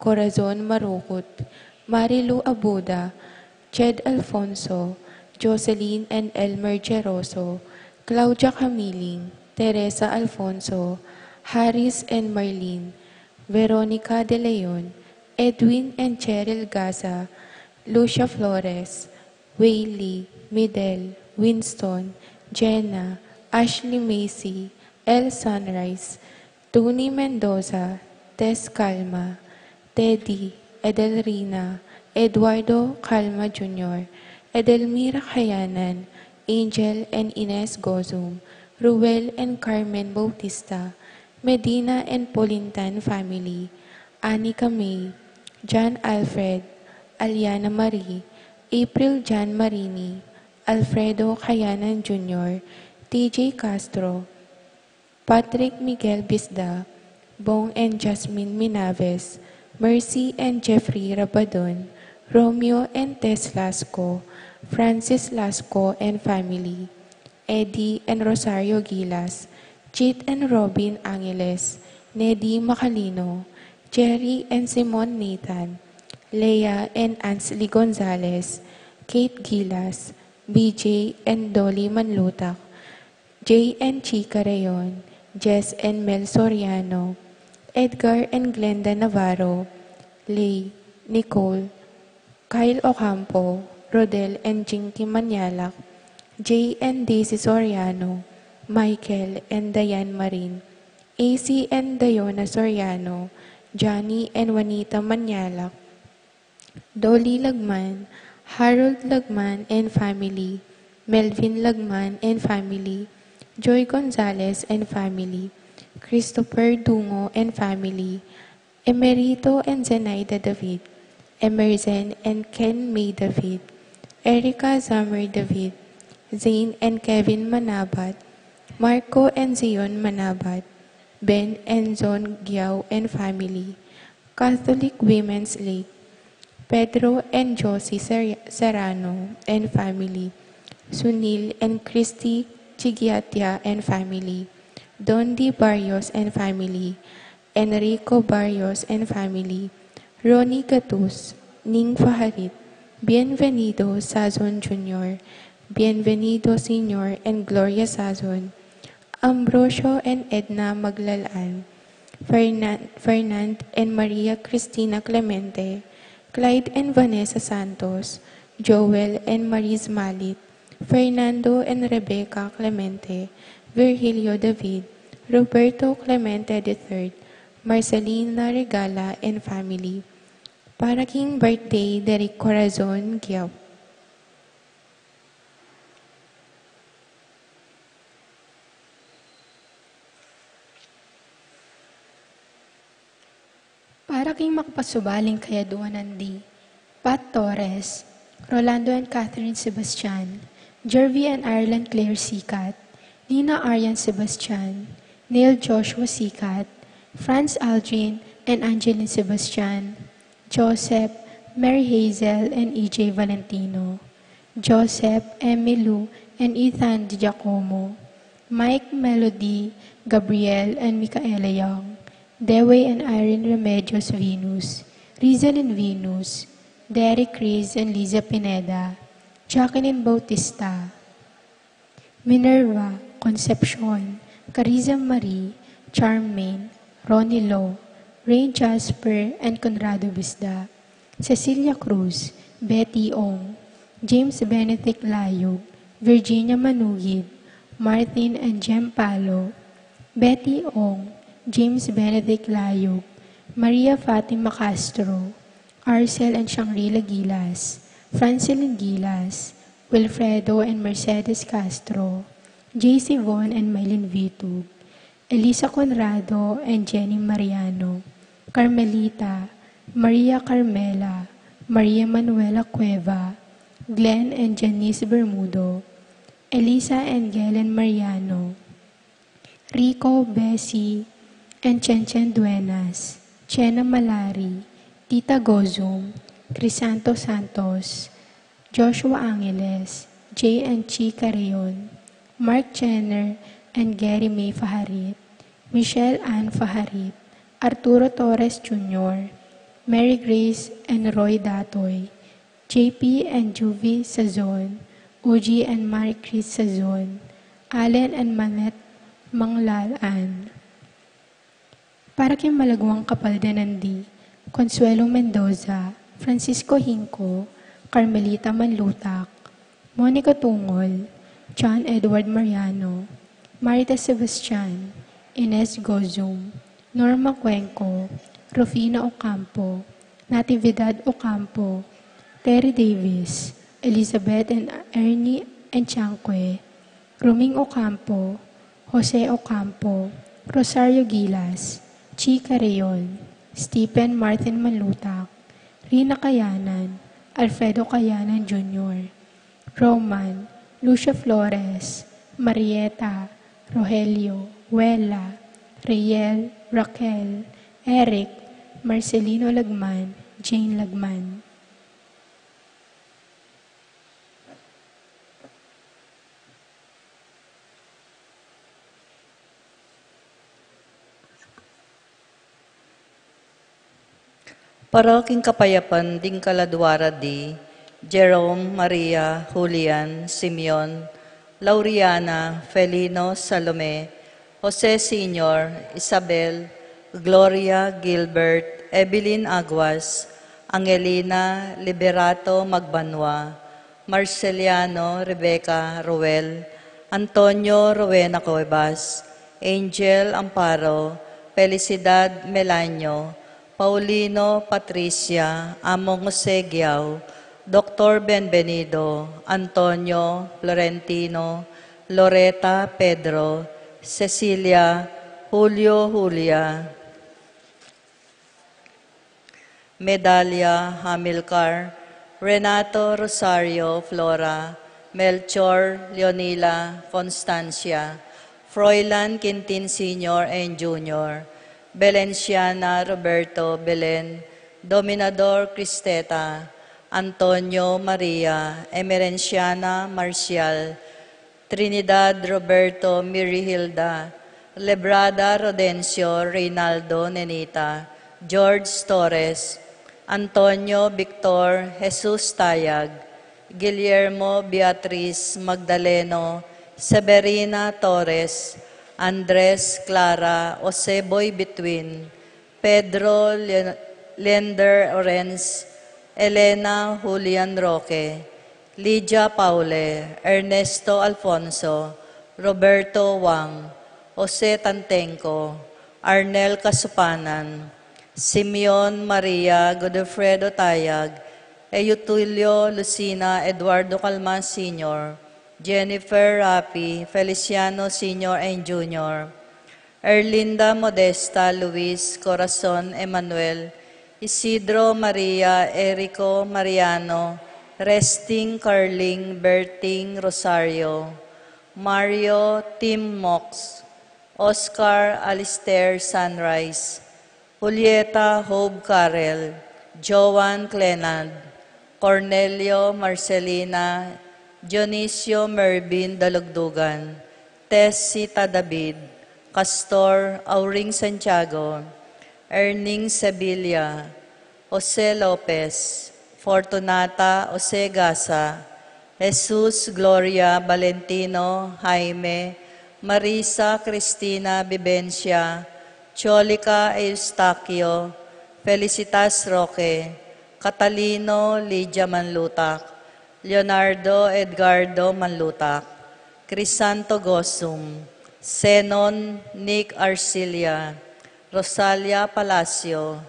Corazon Marukut, Marilu Abuda, Ched Alfonso, Jocelyn and Elmer Geroso, Claudia Camiling, Teresa Alfonso, Haris and Marlene, Veronica De Leon, Edwin and Cheryl Gaza, Lucia Flores, Wayley, Midel, Winston, Jenna, Ashley Macy, El Sunrise, Tony Mendoza, Tess Calma, Teddy, Edelrina, Eduardo Calma Jr., Edelmira Kayanan, Angel and Ines Gozum, Ruel and Carmen Bautista, Medina and Polintan family, Anika May, John Alfred, Aliana Marie, April Jan Marini, Alfredo Kayanan Jr., TJ Castro, Patrick Miguel Bisda, Bong and Jasmine Minaves, Mercy and Jeffrey Rabadon, Romeo and Tess Lasco, Francis Lasco and family, Eddie and Rosario Gilas, Chit and Robin Angeles, Neddy Macalino, Jerry and Simon Nathan, Leah and Ansley Gonzalez, Kate Gilas, BJ and Dolly Manlutak, Jay and Chica Rayon, Jess and Mel Soriano, Edgar and Glenda Navarro, Lay, Nicole, Kyle Ocampo, Rodel and Jinky Manyalak, Jay and Daisy Soriano, Michael and Diane Marin, AC and Diona Soriano, Johnny and Juanita Manyalak, Dolly Lagman, Harold Lagman and family, Melvin Lagman and family, Joy Gonzalez and family, Christopher Dungo and family, Emerito and Zenaida David, Emerson and Ken May David, Erica Zammer David, Zane and Kevin Manabat, Marco and Zion Manabat, Ben and Zon Giao and family, Catholic Women's League, Pedro and Josie Serrano and family, Sunil and Christy Chigiatia and family, Dondi Barrios and family, Enrico Barrios and family, Ronnie Gatus, Ning Faharit, Bienvenido Sazon Jr., Bienvenido Sr. and Gloria Sazon, Ambrosio and Edna Maglalaan, Fernand and Maria Cristina Clemente, Clyde and Vanessa Santos, Joel and Maris Malit, Fernando and Rebecca Clemente, Virgilio David, Roberto Clemente III, Marcelina Regala and family. Para king birthday, Derek Corazon Giap. Para king makapasubaling kayaduanan di, Pat Torres, Rolando and Catherine Sebastian, Jervy and Ireland Claire Sikat, Nina Arian Sebastian, Neil Joshua Sikat, Franz Aldrin and Angeline Sebastian, Joseph, Mary Hazel and EJ Valentino, Joseph, Emilu and Ethan Giacomo, Mike Melody, Gabriel and Micaela Young, Dewey and Irene Remedios Venus, Rizal and Venus, Derek Rees and Liza Pineda, Jacqueline Bautista, Minerva, Concepcion, Carissa Marie, Charmaine, Ronnie Lo, Ray Jasper and Conrado Bisda, Cecilia Cruz, Betty Ong, James Benedict Layog, Virginia Manugid, Martin and Jem Palo, Betty Ong, James Benedict Layog, Maria Fatima Castro, Arcel and Shangri-La Gilas, Francilyn Gilas, Wilfredo and Mercedes Castro, JC Von and Mylene Vitug, Elisa Conrado and Jenny Mariano, Carmelita, Maria Carmela, Maria Manuela Cueva, Glenn and Janice Bermudo, Elisa and Galen Mariano, Rico, Bessie, and Chen Duenas, Chena Malari, Tita Gozum, Crisanto Santos, Joshua Angeles, Jay and Chica Rayon, Mark Jenner and Gary May Faharit, Michelle Ann Faharit, Arturo Torres Jr., Mary Grace and Roy Datoy, JP and Juvie Sazon, Uji and Marie Chris Sazon, Allen and Manette Manglalan. Para kay Malagwang Kapaldenandi, Consuelo Mendoza, Francisco Hinco, Carmelita Manlutak, Monica Tungol, John Edward Mariano, Marita Sebastian, Ines Gozum, Norma Cuenco, Rufina Ocampo, Natividad Ocampo, Terry Davis, Elizabeth and Ernie Enchanque, Ruming Ocampo, Jose Ocampo, Rosario Gilas, Chica Rayon, Stephen Martin Manlutak, Rina Kayanan, Alfredo Kayanan Jr., Roman, Lucia Flores, Marieta, Rogelio, Wela, Riel, Raquel, Eric, Marcelino Lagman, Jane Lagman. Paroking Kapayapan, Ding Kaladwara di, Jerome, Maria, Julian, Simeon, Lauriana, Felino, Salome, Jose Sr., Isabel, Gloria, Gilbert, Evelyn Aguas, Angelina, Liberato Magbanwa, Marceliano, Rebecca, Roel, Antonio, Rowena Cuevas, Angel Amparo, Felicidad Melanio, Paulino Patricia, Among Jose Giao, Dr. Benvenido, Antonio Florentino, Loreta Pedro, Cecilia, Julio Julia, Medalia Hamilcar, Renato Rosario Flora, Melchor Leonila Constancia, Froilan Quintin Sr. and Jr., Belenciana Roberto Belen, Dominador Cristeta, Antonio Maria, Emerenciana Marcial, Trinidad Roberto Mirihilda, Lebrada Rodencio Reynaldo Nenita, George Torres, Antonio Victor Jesus Tayag, Guillermo Beatriz Magdaleno, Severina Torres, Andres Clara Oseboy Between, Pedro Lender Orenz, Elena Julian Roque, Lydia Paule, Ernesto Alfonso, Roberto Wang, Jose Tantenco, Arnel Kasupanan, Simeon Maria Godofredo Tayag, Eutulio Lucina Eduardo Calma Sr., Jennifer Rapi, Feliciano Sr. and Jr., Erlinda Modesta Luis Corazon Emanuel, Isidro Maria Erico Mariano, Resting Carling Berting Rosario, Mario Tim Mox, Oscar Alistair Sunrise, Julieta Hope Carel, Joan Clenad, Cornelio Marcelina, Dionisio Mervin Dalugdugan, Tessita David, Castor Auring Santiago, Erning Sevilla, Jose Lopez, Fortunata Jose Gasa, Jesus Gloria Valentino Jaime, Marisa Cristina Vivencia, Cholica Eustaquio, Felicitas Roque, Catalino Lydia Manlutak, Leonardo Edgardo Manlutak, Crisanto Gosum, Zenon Nick Arcilia, Rosalia Palacio,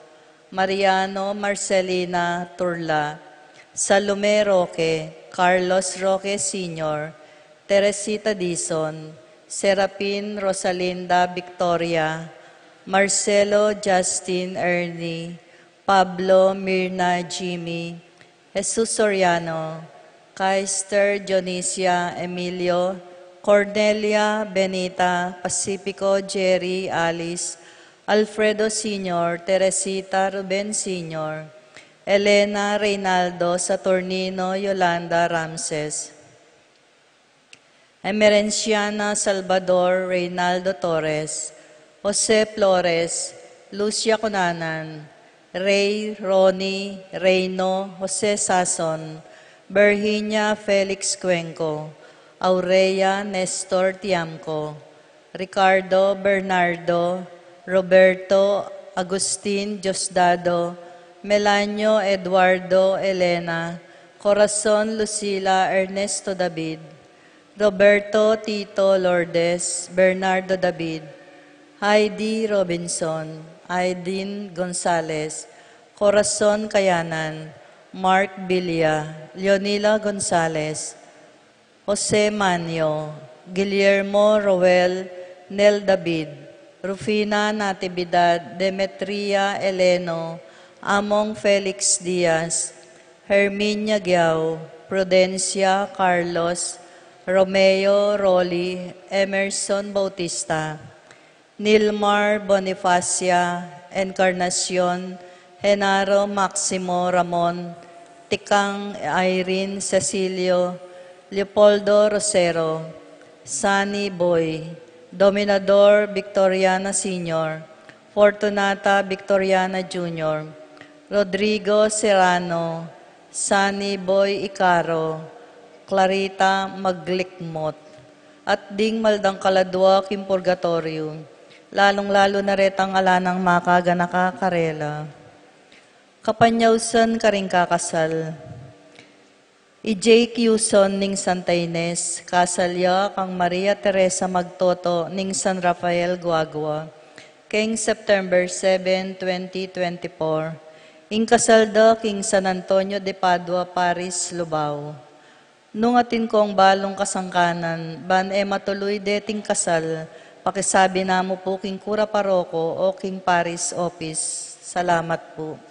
Mariano Marcelina Turla, Salome Roque, Carlos Roque Sr., Teresita Dizon, Serapin Rosalinda Victoria, Marcelo Justin Ernie, Pablo Mirna Jimmy, Jesus Soriano, Kaister Dionisia Emilio, Cornelia Benita, Pacifico Jerry Alice, Alfredo Sr., Teresita Ruben Sr., Elena Reynaldo Saturnino Yolanda Ramses, Emerenciana Salvador Reynaldo Torres, Jose Flores, Lucia Cunanan, Ray Ronnie Reyno Jose Sason, Virginia Felix Cuenco, Aurea Nestor Tiamco, Ricardo Bernardo, Roberto Agustin Diosdado, Melanio Eduardo Elena, Corazon Lucila Ernesto David, Roberto Tito Lourdes, Bernardo David, Heidi Robinson, Aidin Gonzales, Corazon Kayanan, Mark Bilia, Leonila Gonzales, Jose Manio, Guillermo Roel Nel David, Rufina Natividad, Demetria Eleno, Among Felix Diaz, Herminia Giao, Prudencia Carlos, Romeo Rolly, Emerson Bautista, Nilmar Bonifacia, Encarnacion, Genaro Maximo Ramon, Tikang Irene Cecilio, Leopoldo Rosero, Sunny Boy, Dominador Victoriana Sr., Fortunata Victoriana Jr., Rodrigo Serrano, Sunny Boy Icaro, Clarita Maglikmot, at ding maldang kaladwa kim purgatorio, lalong-lalo na retang alanang makaga nakakarela. Kapanyawsan karing kakasal. I-J. Quezon ning Santa Ines, kasalya kang Maria Teresa Magtoto ning San Rafael Guagua, king September 7, 2024. Ing kasalda king San Antonio de Padua, Paris, Lubao. Nung atin kong balong kasangkanan, ban matuloy deting kasal, pakisabi na mo po king Kura Paroko o king Paris Office. Salamat po.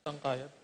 Tangkayat.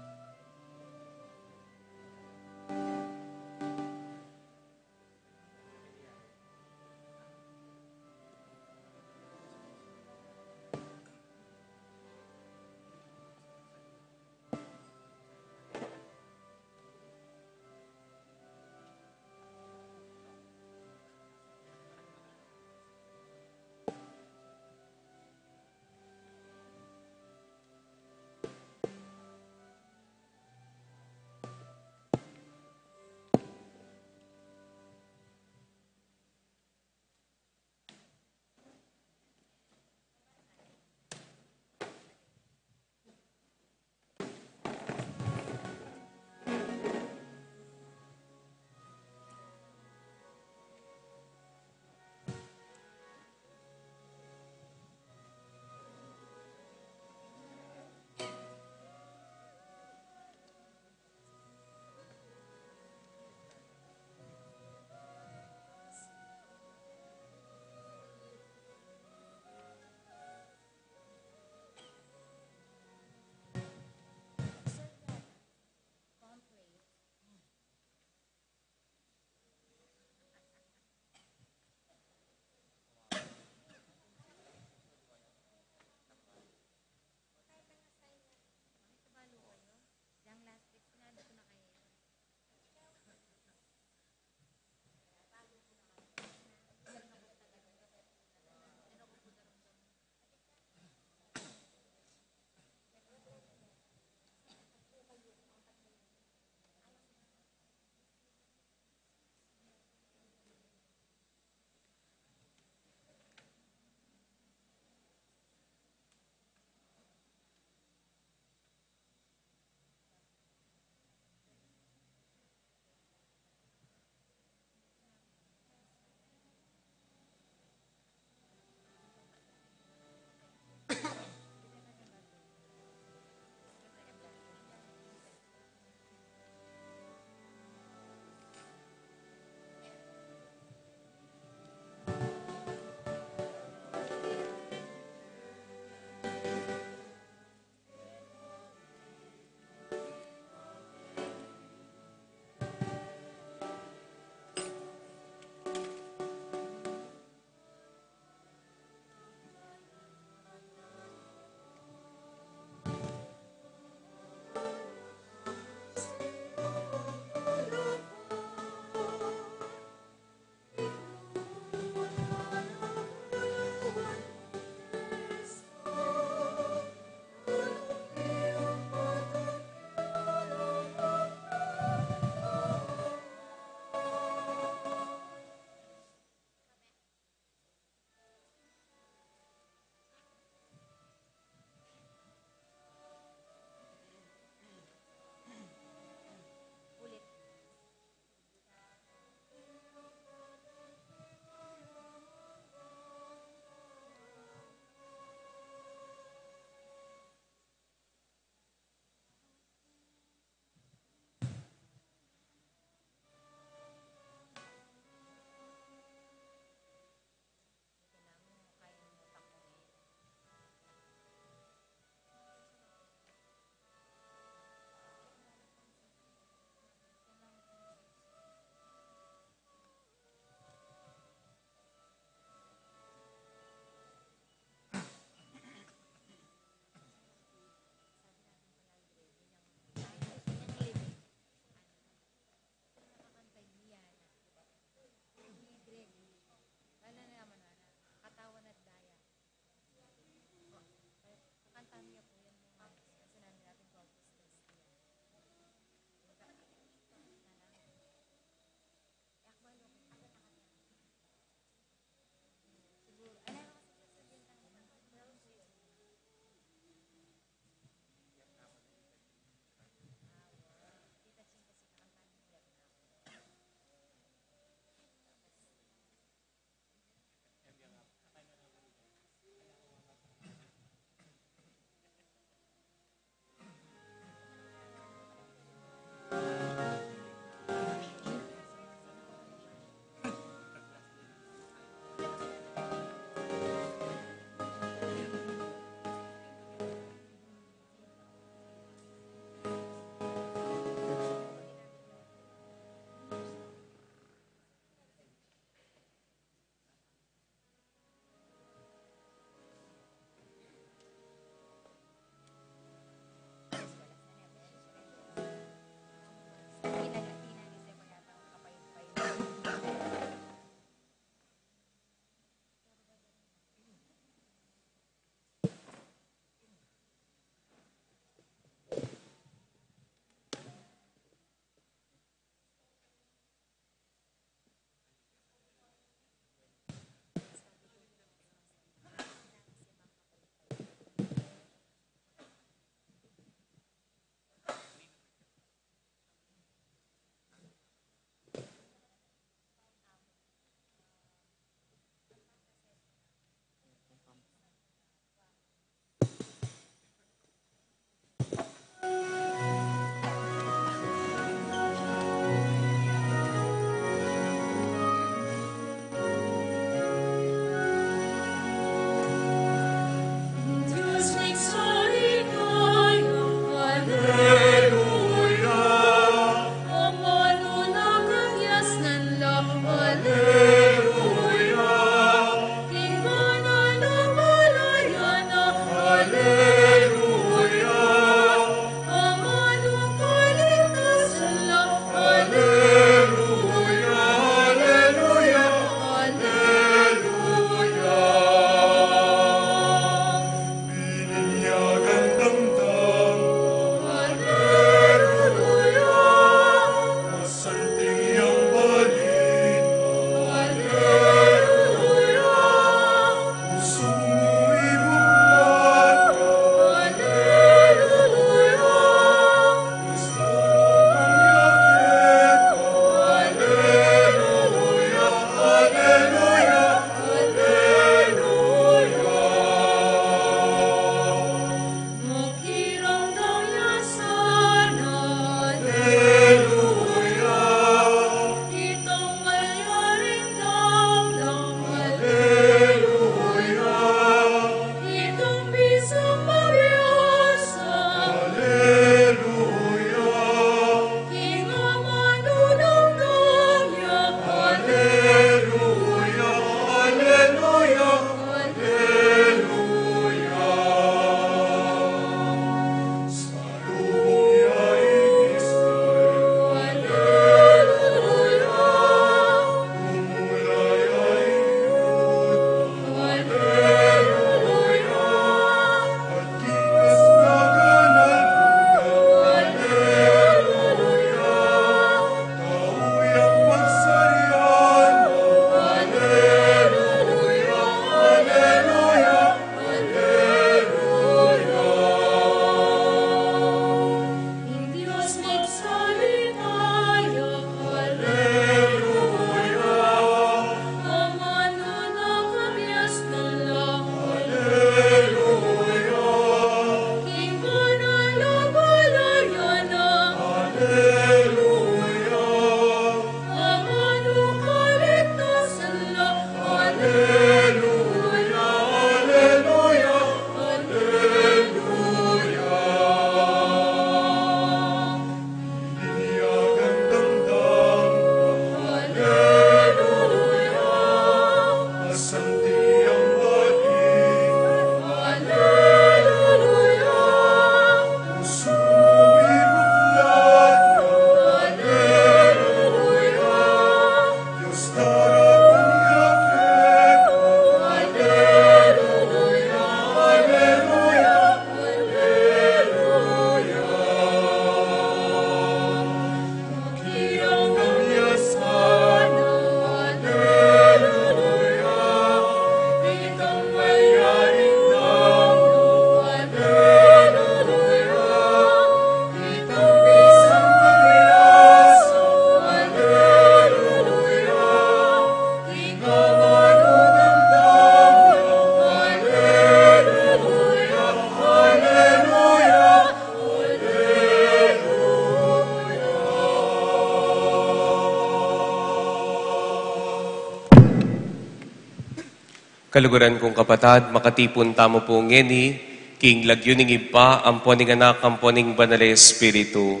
Kaluguran kong kapatad, makatipon tamo po ngeni, king lagyuning iba, amponing anak, amponing banal Espiritu.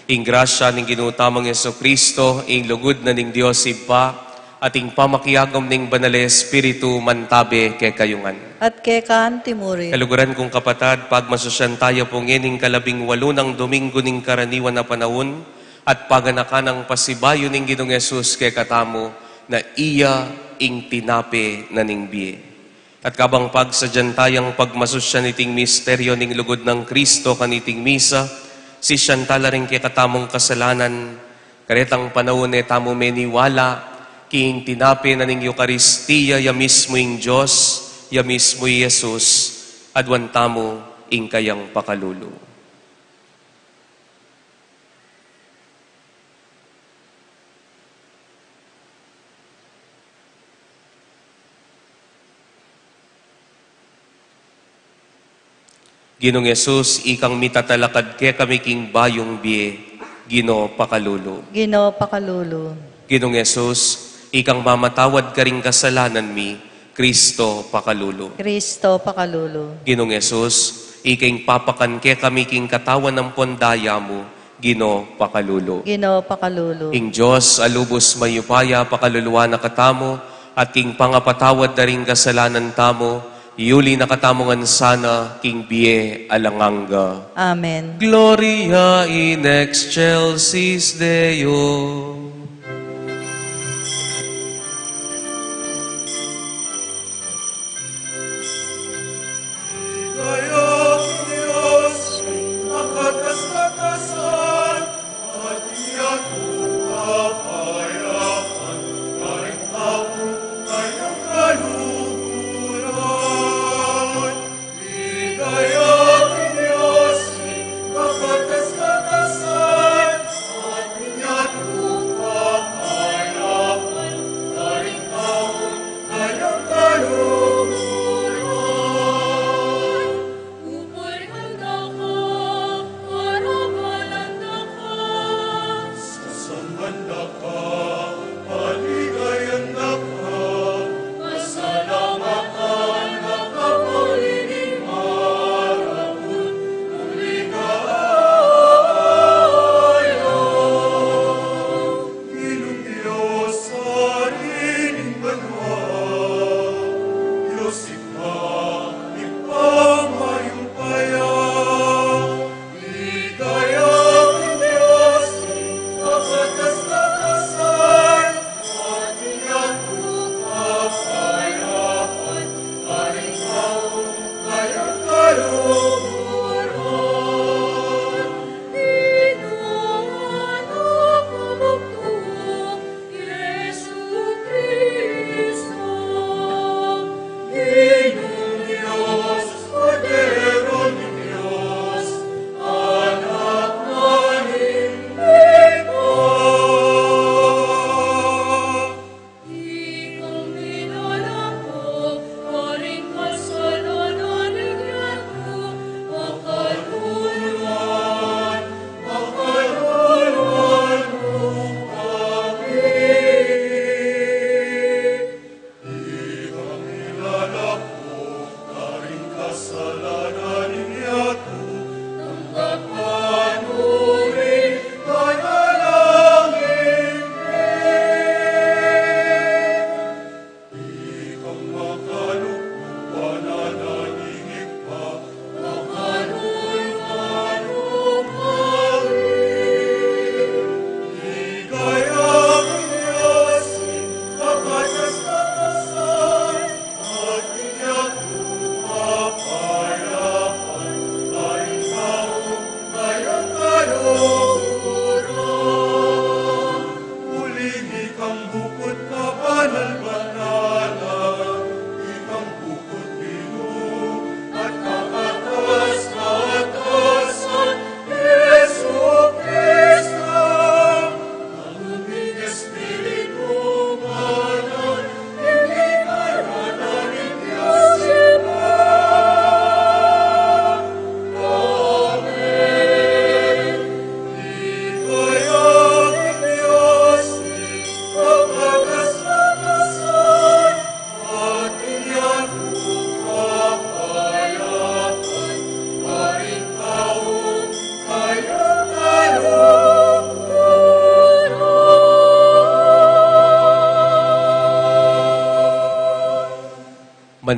Ing grasya ning ginutamang Yeso Kristo, ing lugod na ning Dios iba, at ing pamakiyagom ning banal Espiritu mantabe kay kayungan. At kay kaan timuri. Kaluguran kong kapatad, pagmasusyan tayo po ngening 18 ng Domingo ning karaniwan na panahon, at paganakan ng pasibayo ning Ginoong Yesus kay katamo, na iya ing tinape na ning biye. At kabang pagsadyan tayang pagmasusyan iting misteryo ning lugod ng Kristo kaniting misa, si Shantala rin kay katamong kasalanan, karetang panahon e tamo meniwala, king tinape na ning Eucharistia, ya mismo ing Diyos, ya mismo ing Jesus, adwan tamo ing kayang pakalulo. Ginong Yesus, ikang mitatalakad ke kami king bayong biye, Gino pakalulo. Ginoo pakalulo. Ginong Yesus, ikang mamatawad ka ring kasalanan mi, Kristo pakalulo. Kristo pakalulo. Ginong Yesus, iking papakan ke kami king katawan ng pondaya mo, Gino pakalulo. Ginoo pakalulo. Ing Diyos, alubos mayupaya pakaluluwa na katamo, at king pangapatawad na ring kasalanan tamo, iuli na katamongan sana, king biye alanganga. Amen. Gloria in excelsis Deo.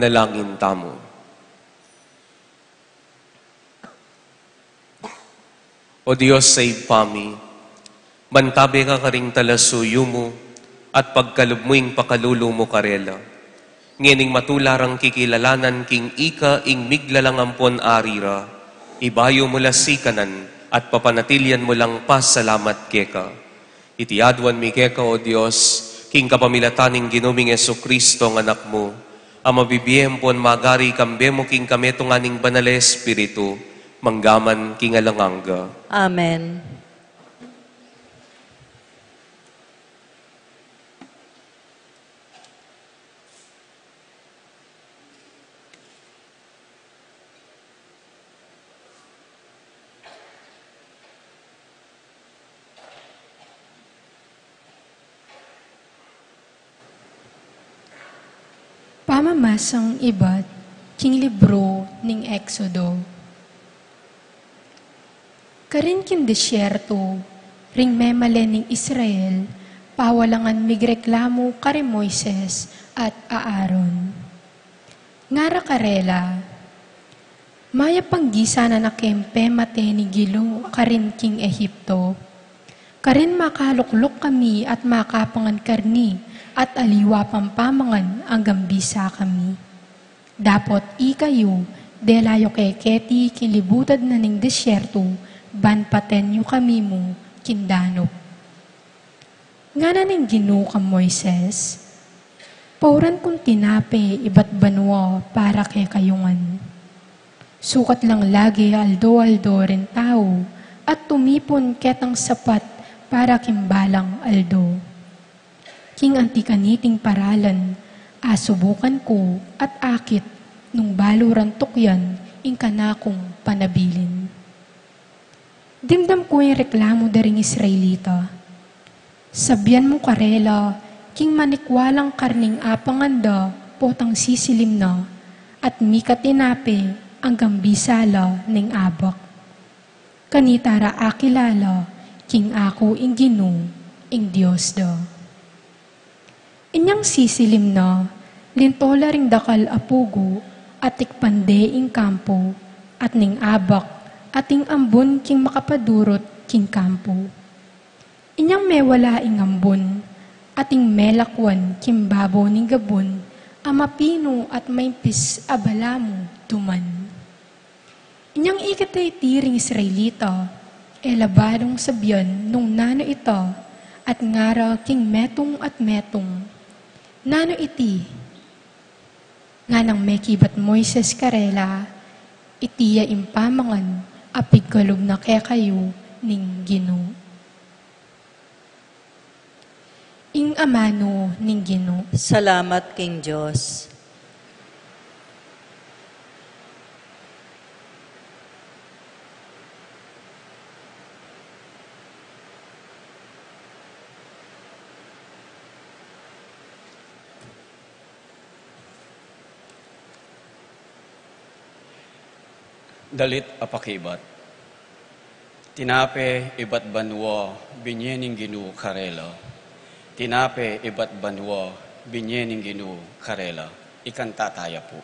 Manalangin tamo. O Diyos, save pami, mantabi ka karing talasuyo mo, at pagkalubmuing pakalulo mo karela. Ngening matularang kikilalanan king ika ing miglalangampon arira, ibayo mo lasikanan, at papanatilyan mo lang pasalamat keka. Itiadwan mi keka, O Diyos, king kapamilataning ginuming Jesucristo ng anak mo, ang mabibiyempon magari kambe mo king kameto nganing banale Espiritu, manggaman king alanganga. Amen. Pamamasang iba't king libro ning Exodo. Karin kin desyerto, ring memale ning Israel, pawalangan migreklamo kare Moises at Aaron. Ngara karela, maya panggisa na nakempe mate ni Gilo karin king Ehipto. Karin makaluklok kami at makapangan karni, at aliwa pampamangan ang gambisa kami. Dapot ikayo, delayo keketi kilibutad na ning desyerto, banpaten yu kami mo kindanop. Nga na ning Gino ka Moises, pauran kong tinape iba't banwa para kay kayungan. Sukat lang lagi aldo-aldo rin tao, at tumipon ketang sapat para kimbalang aldo. King antikaniting paralan, asubukan ko at akit nung baluran tukyan ing kanakong panabilin. Dimdam ko yung reklamo daring Israelita. Sabyan mo karela, king manikwalang karning apanganda, potang sisilim na, at mikatinape ang gambisala ning abak. Kanitara akilala, king ako ing Gino, ing Diyos da. Inyang sisilim na, lintola ring dakal apugo, at ikpande ing kampo, at ning abak, ating ambon king makapadurot king kampo. Inyang mewala ing ambon, ating melakwan king babo ning gabon, amapino at maimpis abalamo tuman. Inyang ikatay tiring Israelita, elabadong sabyan nung nano ita, at ngara king metong at metong. Nano iti, nga nang mekibat Moises karela, itiya impamangan, apig kalog na kayo ning Gino. Ing amano ning Gino. Salamat king Diyos. Dalit apakibat. Tinape ibat banwa binyening Gino karela. Tinape ibat banwa binyening Gino karela. Ikanta taya po.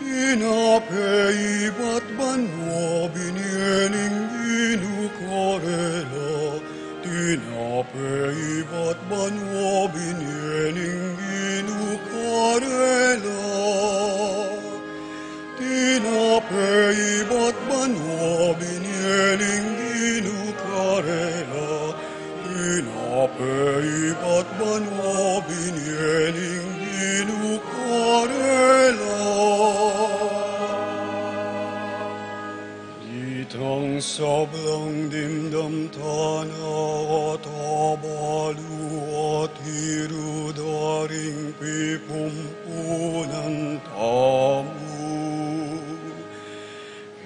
Tinape ibat banwa binyening Gino karela. Tinape ibat banwa binyening Gino karela. Tinape ibat banwa binyening Gino karela. Tinape ibat banwa binyening Gino karela. Ditang sablang dimdam tanaw at abalu at hirudaring pipumpunan tamu.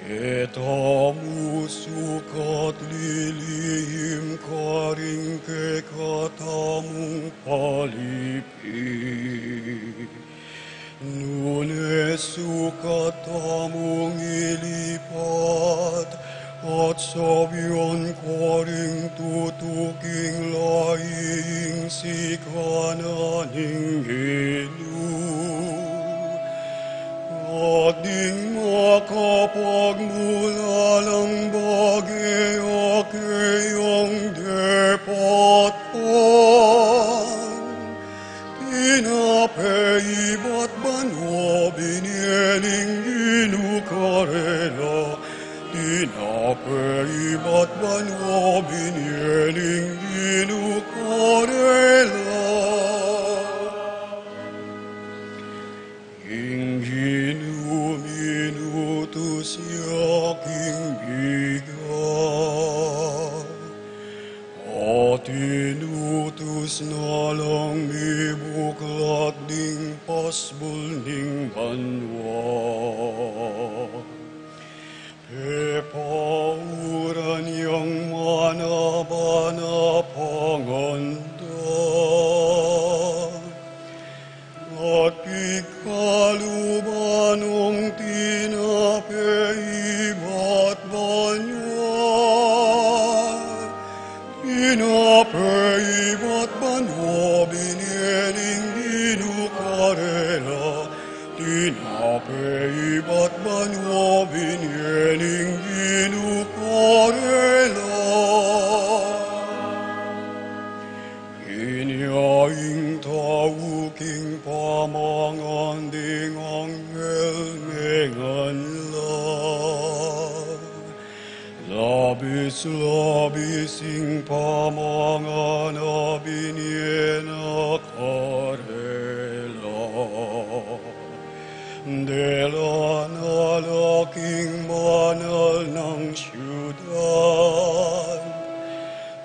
Etamu sukat lilihim karing kekatamong palipi. Nune sukat tamong ilipat, at sabihan ko ring tutuking laing si kananing Ginoo. At ding makapagmula lang bagay kayong depatan. Tinapay ba't banwa binieling ginukarela. Tinapay ba't banwa binieling ginukarela. Minutos yaking bigat, at inutos na lang ibuklat ding pasbul ning banwa. Pepauran yang manabana panganda, at pikalubanong tinapeibat banwa. Tinapeibat banwa binieling ginukarela. Tinapeibat banwa binieling ginukarela. Inyaing tawuking pamanganding anghel menganla. Labis-labising pamangan abinien akarela. Dela nalaking banal ng syudad,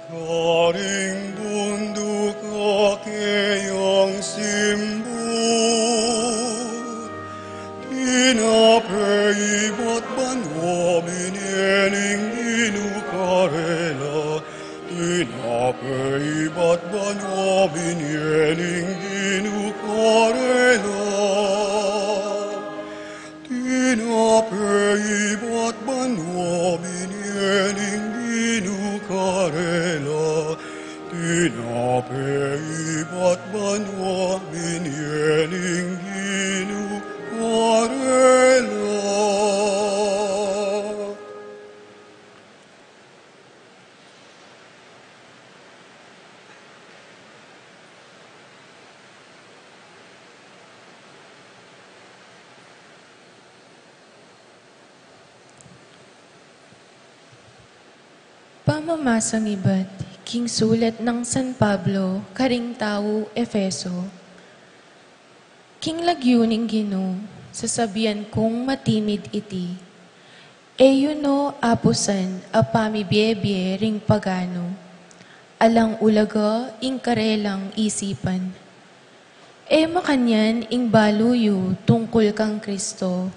karing bundok akeyang simbut. Tinapeibat banwa binieling ginukarela. Tinapeibat banwa binieling ginukarela. Tinapeibat banwa binieling ginukarela. Tinapeibat banwa binieling ginukarela. Pamamasang iba't king sulat ng San Pablo, karing tao, Efeso. King lagyuning Ginoo, sasabihan kong matimid iti. Eyuno apusan apami biye ring pagano. Alang ulaga ing karelang isipan. E makanyan ing baluyo tungkol kang Kristo.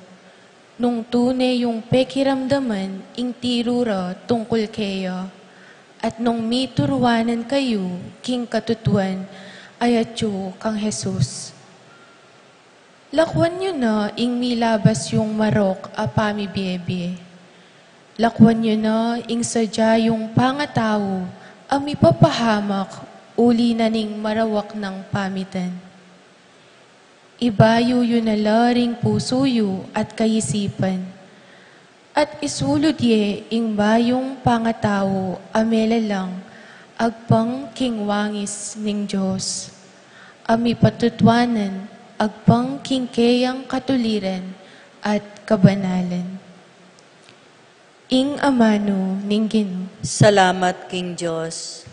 Nung tunay yung pekiramdaman ing tirura tungkol kaya, at nung mituruanan kayo king katutuan ayatyo kang Jesus. Lakwan nyo na ing milabas yung marok apami biye. Lakwan nyo na ing sadya yung pangatao ami papahamak uli na ning marawak ng pamitan. Ibayo yun na laring pusuyo at kayisipan. At isulod ye ing bayong pangatao amela lang agpang kingwangis ning Diyos. Ami patutwanan agpang kingkeyang katuliran at kabanalan. Ing amano ning Ginoo. Salamat, King Diyos.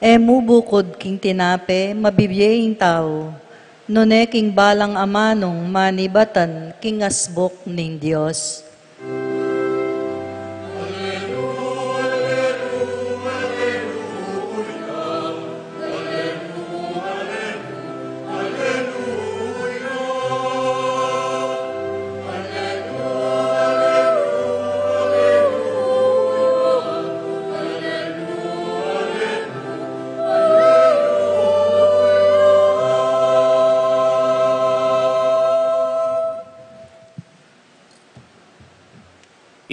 Emu bukod king tinape, mabibiyeng tao, nune king balang amanong manibatan, king asbok ning Diyos. Alleluia,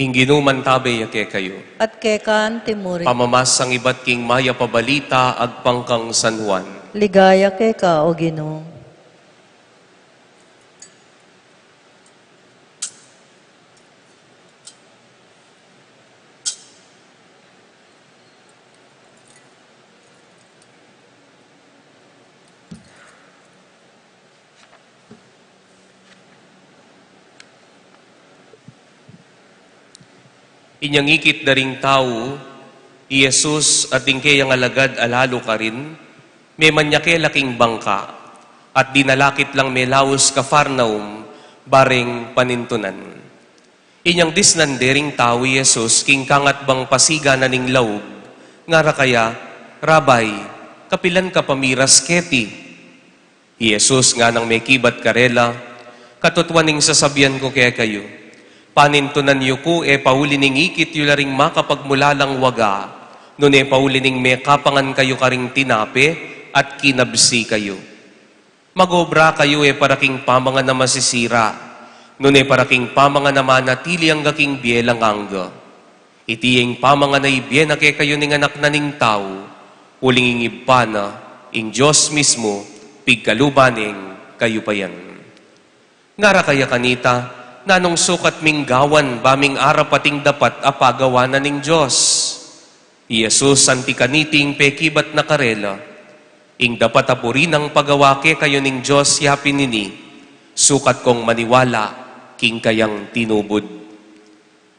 Inginuman tabay ake kayo. At kekan timuri. Pamamasang iba't king maya pabalita agpangkang San Juan. Ligaya keka o Ginoo. Inyangikit daring tao, Jesus at dingke yang alagad alalo ka rin, may manyake laking bangka, at dinalakit lang may laos Kafarnaum, baring panintunan. Inyang disnan dering tao, Jesus, king kangat bang pasiga na ning laog, ngara kaya, Rabay, kapilan ka pamiras keti. Jesus nga nang may kibat karela, katutwaning sasabihan ko kaya kayo, panintunan yu ko paulining ikit yu laring makapagmulalang waga, nun paulining may kapangan kayo karing tinape at kinabsi kayo. Magobra kayo paraking pamangan na masisira, nun paraking pamangan na manatili ang gaking bielang angga. Itiyeng pamangan na ibyen ke kayo ning anak na ning tao, uling ingibana, ing Diyos mismo, pigkalubaning kayo pa yan. Ngara kaya kanita, nanong sukat minggawan baming arapating dapat apagawa na ning Diyos. Jesus antikaniting pekibat na karela, ing dapat apurin ang pagawake kayo ning Diyos yapin nini, sukat kong maniwala, king kayang tinubod.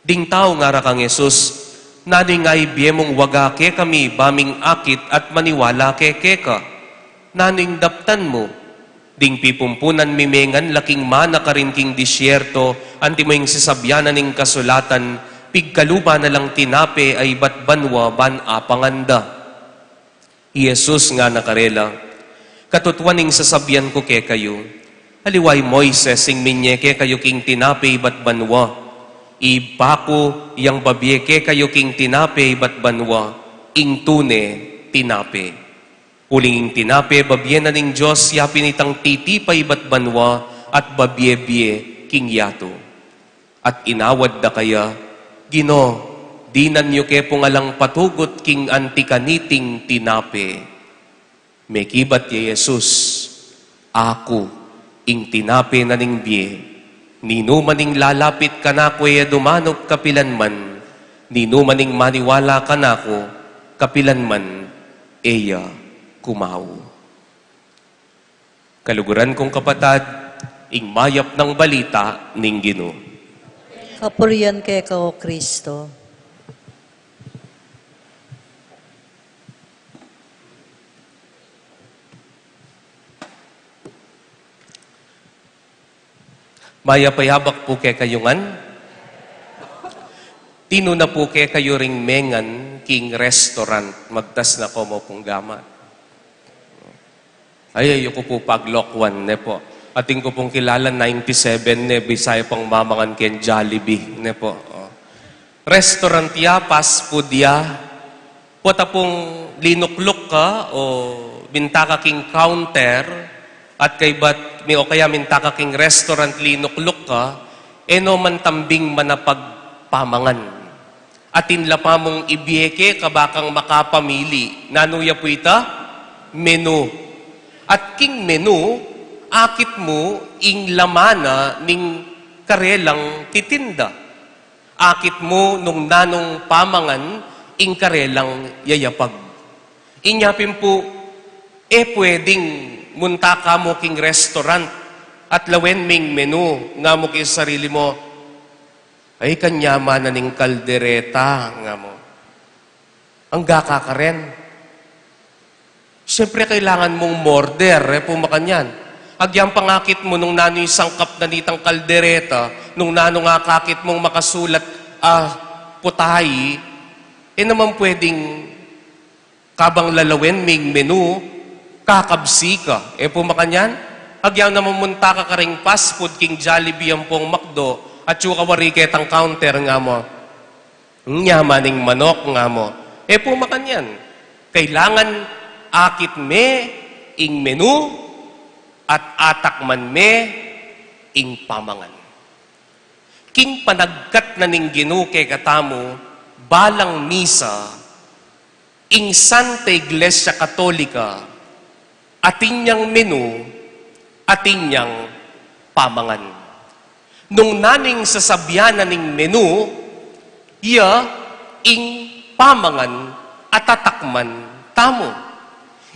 Ding tao ngara kang Jesus, nanoy nga ibiyemong wagake kami baming akit at maniwala keka. Nanoy daptan mo, ding pipumpunan mimengan laking mana ka rin king disyerto, anti mo yung sisabyanan ning kasulatan, pigkaluba na lang tinape ay batbanwa ban apanganda. Jesus nga nakarela, katutwaning sasabyan ko ke kayo, aliway Moises sing minye ke kayo king tinape batbanwa, ibako yang babye ke kayo king tinape batbanwa, ing tune tinape. Uling tinape, babye na ning Diyos, yapin itang titipay batbanwa, at babye-bye king yato. At inawad da kaya, Gino, dinan nyo ke pungalang patugot king antikaniting tinape. May kibat ya Jesus, ako, ing tinape na ning bye, nino maning lalapit kanako ya dumanok kapilanman, nino maning maniwala kanako, kapilanman, eya, kumaw. Kaluguran kong kapatad, ing mayap ng balita ning Ginoo. Kapurian kay ka o Kristo. Mayapayabak po kay kayungan. Tino na po kay kayo ring mengan king restaurant. Magtas na ko mo pong gamat. Ay, ayoko po paglokwan, ne po. Ating ko pong kilala, 97, ne, Bisaya pang mamangan ken Jollibee, ne po. Restaurant ya, fast food ya, puta pong linuklok ka, o bintaka king counter, at kay bat, o kaya bintaka king restaurant linuklok ka, eno man tambing manapagpamangan. Atin la pa mong ibiyeke, kabakang makapamili, nanuya po ita, menu. At king menu, akit mo ing lamana ning karelang titinda. Akit mo nung nanong pamangan ing karelang yayapag. Inyapin po, pwedeng munta ka mo king restaurant at lawen ming menu nga mo king sarili mo, ay kanyama na ning kaldereta nga mo. Ang gaka ka rin. Siyempre, kailangan mong morder, pumakanyan. Agyang pangakit mo nung nano'y sangkap na nitang kaldereta, nung nanong akakit mong makasulat, putahi, naman pwedeng kabang lalawin ming menu, kakabsi ka. Pumakanyan, agyang naman munta ka ring fast food, king Jollibee ang pong McDo, at yung kawariket ang counter nga mo. Nyamaning manok nga mo. Pumakanyan. Kailangan akit me, ing menu, at atak man me, ing pamangan. King panagkat ket na ning Ginoo ken katamo balang misa ing Santa Iglesia Katolika atinyang menu atinyang pamangan. Nung naning sasabyanan ning menu, iya ing pamangan at tatakman tamo.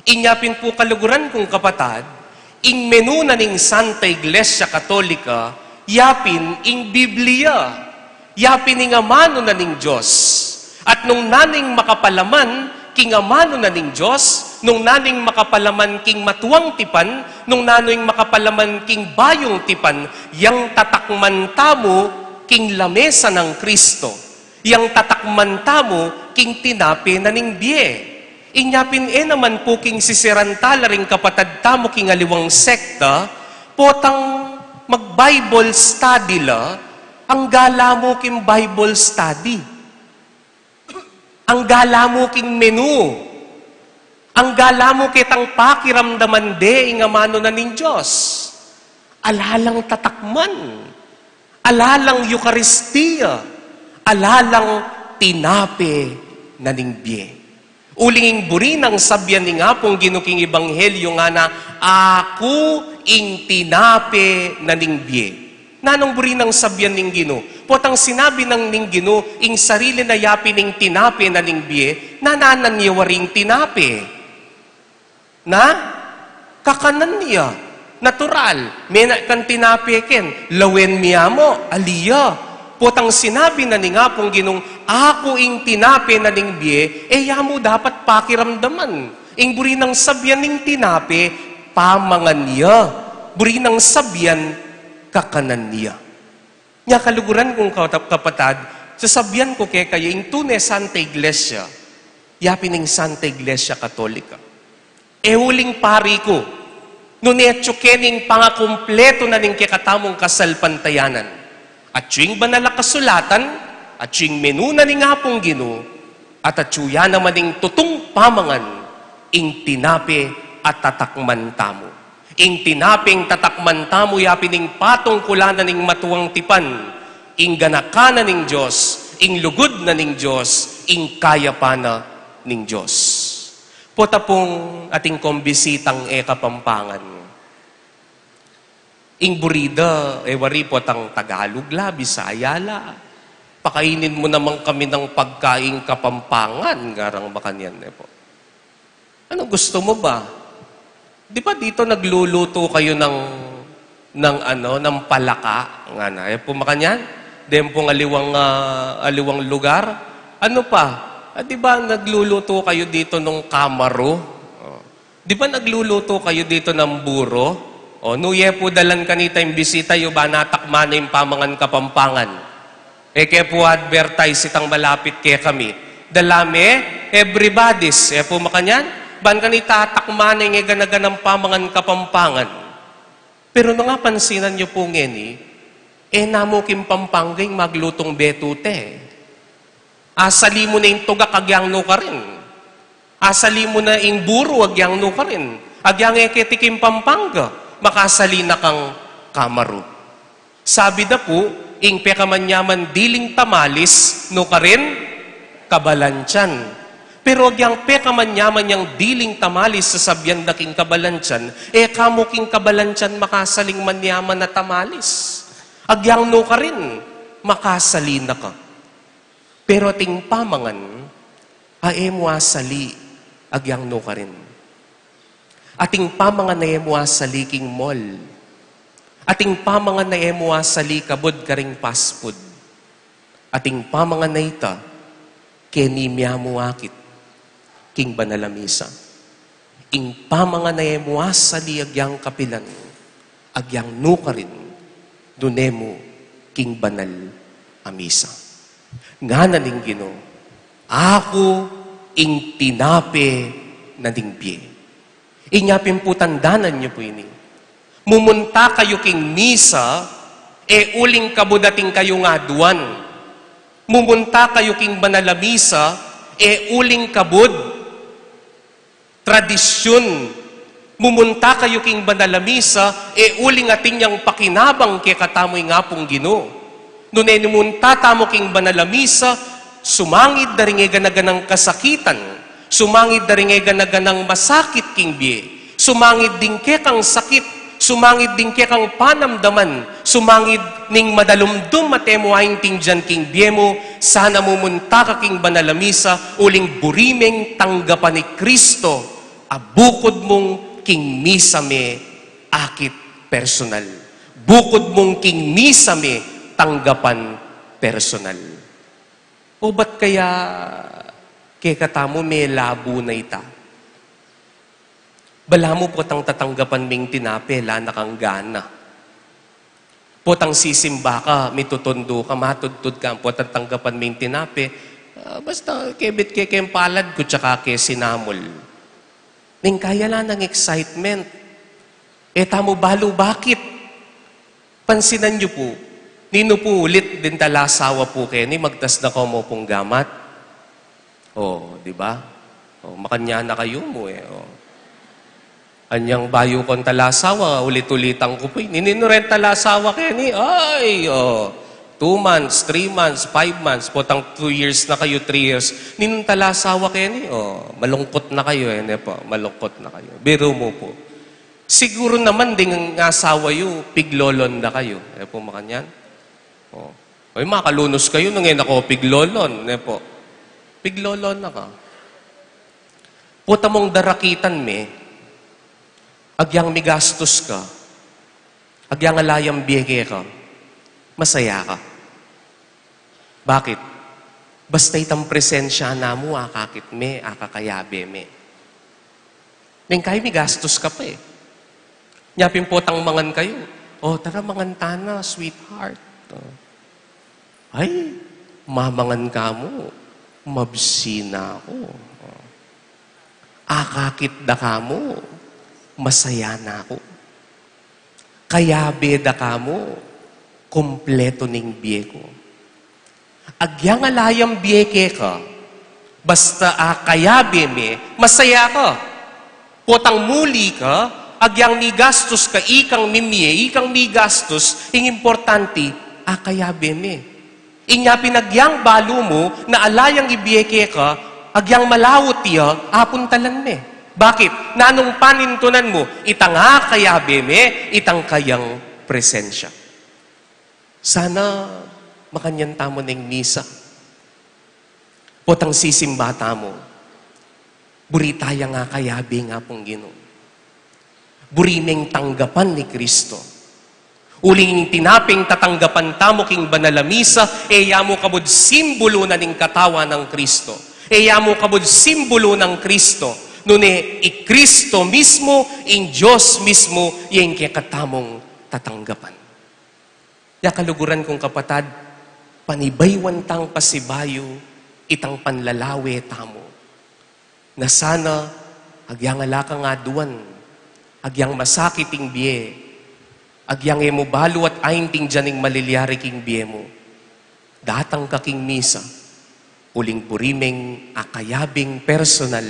Inyapin po kaluguran kong kapatad, ing menu na ning Santa Iglesia Katolika, yapin ing Biblia, yapin ing amano na ning Diyos. At nung naning makapalaman, king amano na ning Diyos, nung naning makapalaman king matuwang tipan, nung naning makapalaman king bayong tipan, yang tatakman tamo king lamesa ng Kristo. Yang tatakman tamo king tinapi na ning biye. Inyapin naman po king sisirantala ring kapatad tamo king aliwang sekta, potang mag-Bible study la, ang gala mo king Bible study. Ang gala mo king menu. Ang gala mo kitang pakiramdaman de ing amano na ning Diyos. Alalang tatakman. Alalang Eucharistia. Alalang tinape na ning biye. Ulinging buri ng sabyan ni nga pong ginuking ebanghelyo nga na ako ing tinape na ning biye. Nanong buri ng sabyan ning Ginoo? Potang sinabi ng ning Ginoo, ing sarili na yapi ning tinape na ning biye, nanananyawaring tinape. Na? Kakanan niya. Natural. Mena kan tinape ken. Lawen miya mo. Aliya. Potang sinabi na ni nga pong Ginong, ako ing tinape na ning biye, yamo dapat pakiramdaman. Ing buri ng sabyan ning tinape, pamangan niya. Buri ng sabyan, kakanan niya. Nya kaluguran kong kapatad, sasabihan ko kaya ing tunay Santa Iglesia, yapin ing Santa Iglesia Katolika. Huling pari ko, nunetso kening pangakumpleto na ning kikatamong kasalpantayanan. At yung banal kasulatan, at yung menu na ning hapong Ginoo, at atsuya naman ing tutong pamangan, ing tinape at tatakman tamo. Ing tinaping tatakman tamo yapining patong kulanan ning matuwang tipan, ing ganakana ning Diyos, ing lugod na ning Diyos, ing kayapana ning Diyos. Pota pong ating kombisitang kapampangan. Ing burida, wari potang Tagalog la, Bisaya la. Pakainin mo naman kami ng pagkaing kapampangan, garang makanyan po. Ano gusto mo ba? Di ba dito nagluluto kayo ng palaka? Nga na, po makanyan? Dem pong aliwang lugar? Ano pa? Di ba nagluluto kayo dito ng kamaro? Di ba nagluluto kayo dito ng buro? Nuye po dalan kanita yung bisita yung ba natakma na yung pamangan kapampangan. Kaya po advertise itang malapit kaya kami. Dalami, everybody's. Po makanyan? Ban kanita takma na yung ganaganang pamangan kapampangan. Pero nga pansinan nyo po ngeni, namukim pampanggang maglutong betute. Asali mo na yung tuga kagyang no ka rin. Asali mo na yung buro agyang no ka rin. Agyang eketikim pampanga, makasali na kang kamaro. Sabi na po, ing pekamanyaman diling tamalis, no ka rin, kabalansyan. Pero agyang pekamanyaman yang diling tamalis sa sabyan daking kabalansyan, kamuking kabalansyan makasaling manyaman na tamalis. Agyang no ka rin, makasali na ka. Pero ting pamangan, mo asali, agyang no ka rin. Ating pamangan na mo asali king mall. Ating pamangan na mo asali kabod ka ring fast food. Ating pamangan na ita, kenimya mo akit. King banalamisa. Ing pamangan na mo asali agyang kapilan, agyang nukarin, dunemo king banal amisa. Nga na ning Ginoo, ako ing tinape na ning biye. Inyapin po tandanan niyo po ini. Mumunta kayo king misa, uling kabudating kayo nga duwan. Mumunta kayo king banalamisa, uling kabud, tradisyon. Mumunta kayo king banalamisa, uling ating yang pakinabang kay katamoy nga pong Ginoo. Nuneni mun tatamo king banalamisa, sumangid da rin ganaganang kasakitan, sumangid da rin ganaganang masakit king biye, sumangid din ke kang sakit, sumangid din ke kang panamdaman, sumangid ning madalumdum matemuayin ting dyan king biye mo, sana mumunta ka king banalamisa, uling burimeng tanggapan ni Kristo, abukod mong king misa me akit personal. Bukod mong king misa me tanggapan personal. O ba't kaya kekatamo may labo na ita? Bala mo po tang tatanggapan ming tinape, lana kang gana. Po tang sisimba ka, may tutundo ka, matudtud ka, po tang tanggapan ming tinape, basta kebit kekem palad ko tsaka ke sinamol. Ning kaya lang ng excitement. Tamo balo, bakit? Pansinan niyo po, nino po ulit din talasawa po kayo ni magtas na ko mo pong gamat. Di ba? Makanya na kayo mo eh. Anyang bayo kong talasawa, ulit-ulitan ko po. Nino rin talasawa kayo ni, 2 months, 3 months, 5 months, potang 2 years na kayo, 3 years. Nino talasawa kayo ni, malungkot na kayo eh. Po, malungkot na kayo. Biro mo po. Siguro naman din ang asawa yu, piglolon na kayo. Po makanyan. Makalunos kayo nung ako piglolon. Po. Piglolon na ka. Puta mong darakitan me, agyang migastos ka, agyang alayang biyege ka, masaya ka. Bakit? Basta itang presensya na mo, akakit me, akakayabe me. Neng kayo migastos ka pa eh. Nyapin po tang mangan kayo. Tara manganta na, sweetheart. Ay, mamangan ka mo. Mabsina ako. Akakit da ka mo. Masaya na ako. Kayabe da ka mo. Kompleto ning biye ko. Agyang alayang biye ka. Basta akayabe me, masaya ka. Potang muli ka, agyang migastos ka, ikang mimie, ikang migastos, ing importante, akayabe me. Inya pinagyang balo mo, na alayang ibiyeke ka, agyang malawot tiya, apuntalan me. Bakit? Nanong panintunan mo, itang akayabe me, itang kayang presensya. Sana makanyan tamo ng misa. Potang sisimbata mo, buritaya nga kayabe nga pong Ginoo. Burimeng tanggapan ni Kristo. Uling tinaping tatanggapan tamo king banalamisa, mo kabud simbolo na ning katawa ng Kristo. Mo kabud simbolo ng Kristo. Nune, i-Kristo mismo, in Diyos mismo, yung kakatamong tatanggapan. Kaluguran kong kapatad, panibaywan tang pasibayo, itang panlalawe tamo. Na sana, agyang alaka nga duwan, agyang masakiting biye, agyang emo balo at ainting dyaning maliliari king biye mo. Datang kaking misa, uling burimeng akayabing personal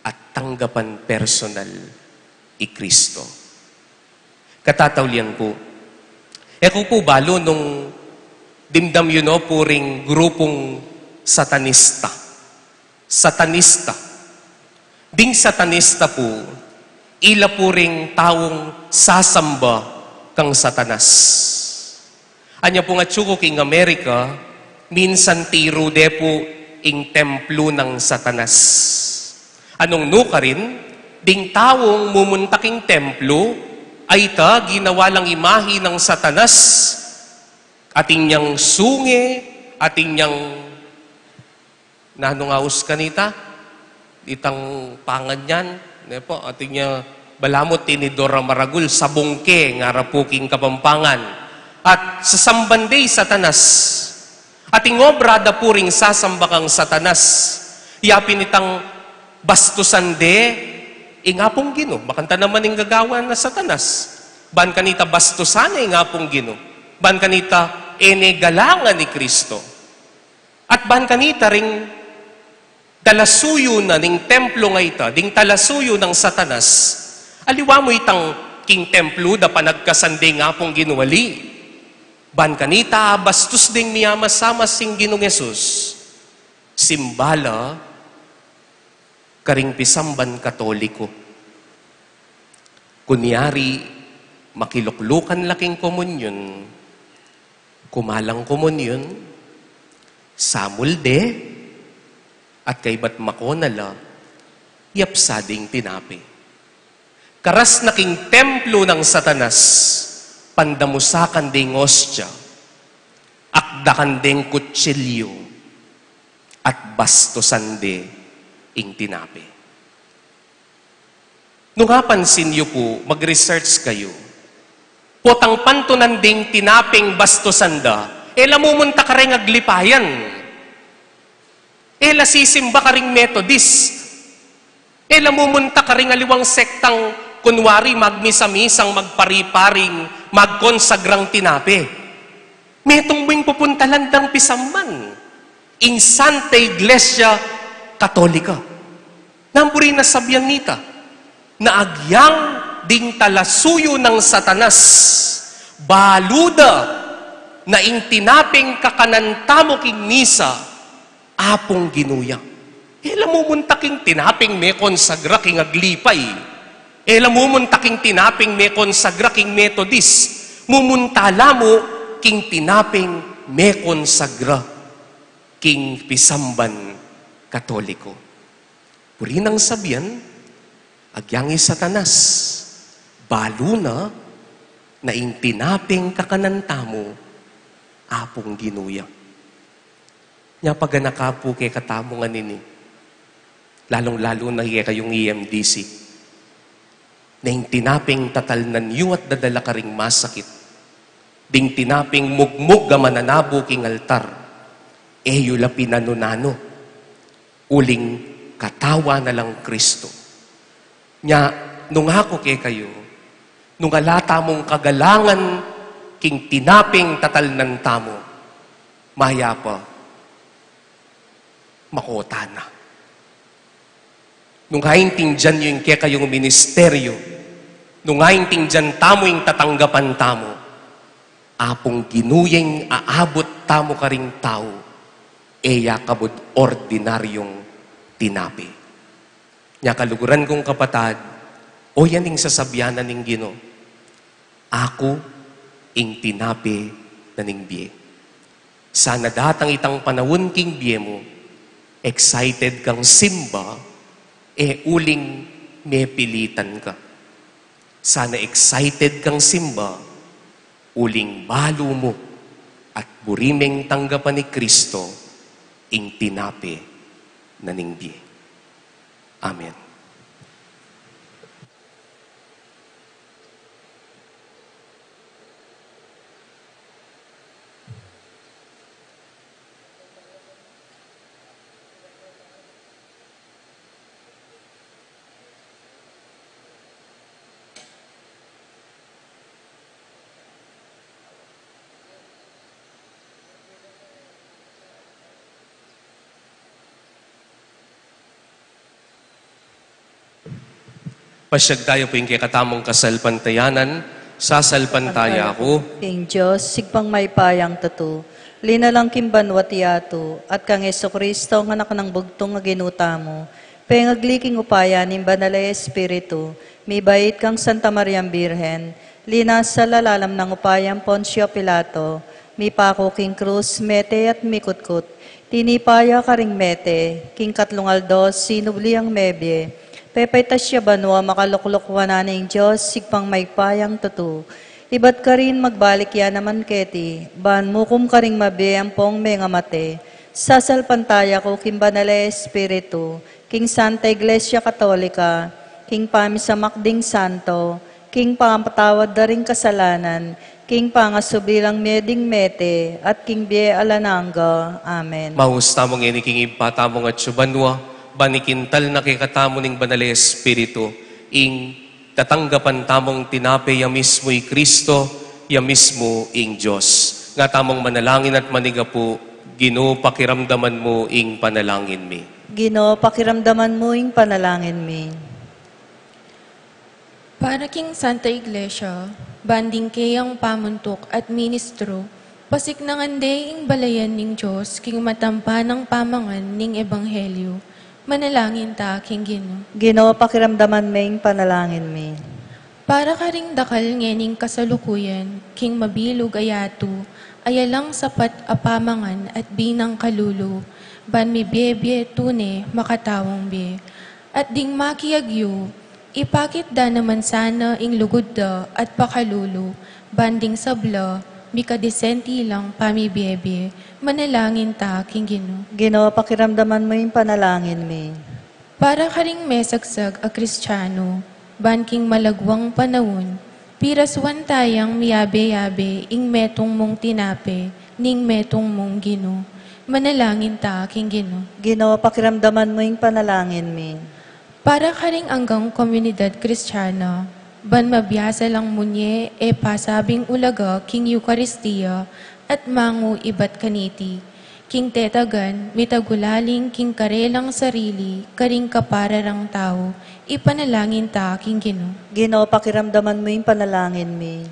at tanggapan personal i-Kristo. Katatawlian po. Kung po balo nung dimdam yun puring grupong satanista. Satanista. Ding satanista po, ila po ring taong sasamba kang Satanas. Anya po nga tsuko king Amerika, minsan tiro de po ing templo ng Satanas. Anong nuka rin, ding taong mumunta king templo, ay ginawa lang imahe ng Satanas, ating niyang sunge, ating niyang nanungaus kanita, itang pangan yan, po, ating niya balamot tinidora maragul sa bungke nga rapuking kapampangan. At sa sambanday Satanas, ating obra da puring sasamba kang Satanas, yapin itang bastusan de, ingapong Ginoo. Bakanta naman yung gagawa na Satanas. Ban kanita bastusan ingapong Ginoo. Ban kanita galangan ni Kristo. At ban kanita ring talasuyo na ning templo nga ita, ding talasuyo ng Satanas, aliwa mo itang king templo da panagkasande nga pong ginuwali. Ban kanita, bastos ding miyamasama sing Ginong Yesus, simbala, karing pisamban katoliko. Kunyari, makiluklukan laking komunyon, kumalang komunyon, samulde, at kay bat makonala, yapsading tinapi. Karas naking templo ng Satanas, pandamusakan ding ostya, akdakan ding kutsilyo, at bastosan de ing tinapi. Nung hapansin niyo po, mag-research kayo, potang pantunan ding tinaping bastosanda, lamumunta ka rin aglipayan. Sisimba ka ring Methodist. Lamumunta ka rin aliwang sektang kunwari magmisa-misang magpari-paring magkonsagrang tinape. Metong wing pupunta landang pisamman. In Santa Iglesia Katolika. Namburi na sabyang nita, na agyang ding talasuyo ng Satanas, baluda na ing tinaping kakanantamo king misa, apong ginuyang. Lamumuntaking tinaping may konsagra king aglipay. Lamumuntaking tinaping may konsagra king Methodist. Mumuntala mo king tinaping may konsagra king pisamban Katoliko. Puri nang sabyan, agyangi Satanas, baluna na ing tinaping kakanantamo, apong ginuyang. Nya paganaka po kay katamo nga nini, lalong-lalo na kayong EMDC, na yung tinaping tatalnan yu at dadala ka ring masakit, ding tinaping mugmug ga mananabo king altar, yula pinanunano, uling katawa na lang Kristo. Nya, nung ako kay kayo, nung alata mong kagalangan king tinaping tatalnan tamo, maya pa, makota na. Nung hainting dyan yung kaya kayong ministeryo, nung hainting dyan tamo yung tatanggapan tamo, apong ginuyeng aabot tamo ka ring tao, yakabod ordinaryong tinapi. Nya kaluguran kong kapatad, o yan yung sasabyanan ng Gino, ako ing tinapi na ning biye. Sana datang itang panahon king biye mo, excited kang simba, uling may pilitan ka. Sana excited kang simba, uling balo mo at burimeng tanggapan ni Kristo ing tinapi na ningbi. Amen. Pasyag tayo po yung kikatamong kasalpantayanan, sasalpantaya ako. King Diyos, sigpang may payang tatu, linalang kimbanwati ato, at kang Jesucristo, ang anak ng bugtong nga ginuta mo, pengagliking upaya ni Banalay Espiritu, may bait kang Santa Mariang Birhen, linas sa lalalam ng upayang Poncio Pilato, may pako king krus, mete at mikutkut, tinipaya ka ring mete, king katlungaldos, sinubli ang mebye, pepay tasya banwa makaluklukwa na ng Diyos, sigpang may payang tatu. Ibat ka rin magbalik yan naman keti, ban mukum ka ring mabiyang pong mga mate. Sasalpantaya ko king Banalay Espiritu, king Santa Iglesia Katolika, king pamisamakding santo, king pampatawad da ring kasalanan, king pangasubilang meding mete, at king biye alananga. Amen. Mahusta mong iniking ipatamong at subanwa, banikintal na kikatamo ning Banalay Espiritu, ing tatanggapan tamong tinape ya mismo'y Kristo, ya mismo ing Diyos. Nga tamong manalangin at maniga po, Ginoo pakiramdaman mo ing panalangin mi. Ginoo pakiramdaman mo ing panalangin mi. Para king Santa Iglesia, banding kayang pamuntok at ministro, Pasiknangande ing balayan ning Diyos, king matampa ng pamangan ning Ebanghelyo. Manalangin ta, king Ginoo. Ginoo, pakiramdaman ming panalangin mi. Para ka ring dakal ngening kasalukuyan, king mabilog ayatu, ayalang sapat apamangan at binang kalulo, ban mi biyebye tune makatawang be. At ding makiyagyo, ipakit da naman sana ing lugod da at pakalulo, banding sabla, mikadesenti lang pamibiyebye, manalangin ta, king Ginoo. Ginoo, pakiramdaman mo yung panalangin mi. Para ka ring mesagsag a Kristiyano, banking malagwang panahon, piraswan tayang miyabe-yabe, ing metong mong tinape, ning metong mong Ginoo. Manalangin ta, king Ginoo. Ginoo, pakiramdaman mo yung panalangin mi. Para ka ring anggang komunidad Kristiyana, ban mabiyasa lang munye e pasabing ulaga king Eucharistia at mangu ibat kaniti. King tetagan, mitagulaling king karelang sarili, karing kapararang tao, ipanalangin ta, king Ginoo. Ginoo, pakiramdaman mo yung panalangin mi.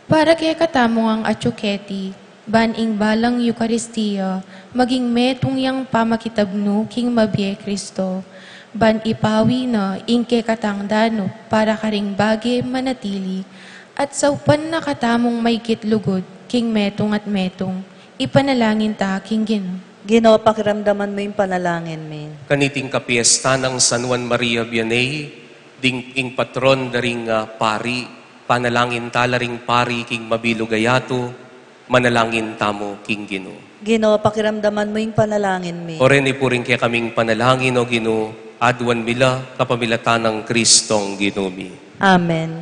Para kay katamong ang atsuketi, ban ing balang Eucharistia, maging metong yang pamakitabno king mabye Kristo, ban ipawi na ing kay katangdano para karing bage manatili, at saupan na katamong may kitlugod, king metong at metong, ipanalangin ta, king Ginoo. Ginoo, pakiramdaman mo yung panalangin mi. Kaniting kapiesta ng San Juan Maria Vianney, ding ing patron daring pari, panalangin talaring pari king mabilugayato, manalangin tamo king Ginoo. Ginoo, pakiramdaman mo yung panalangin mi. Oren ipuring kaya kaming panalangin o Ginoo, adwan mila kapamilatan ng Kristong Ginoo. Amen. Amen.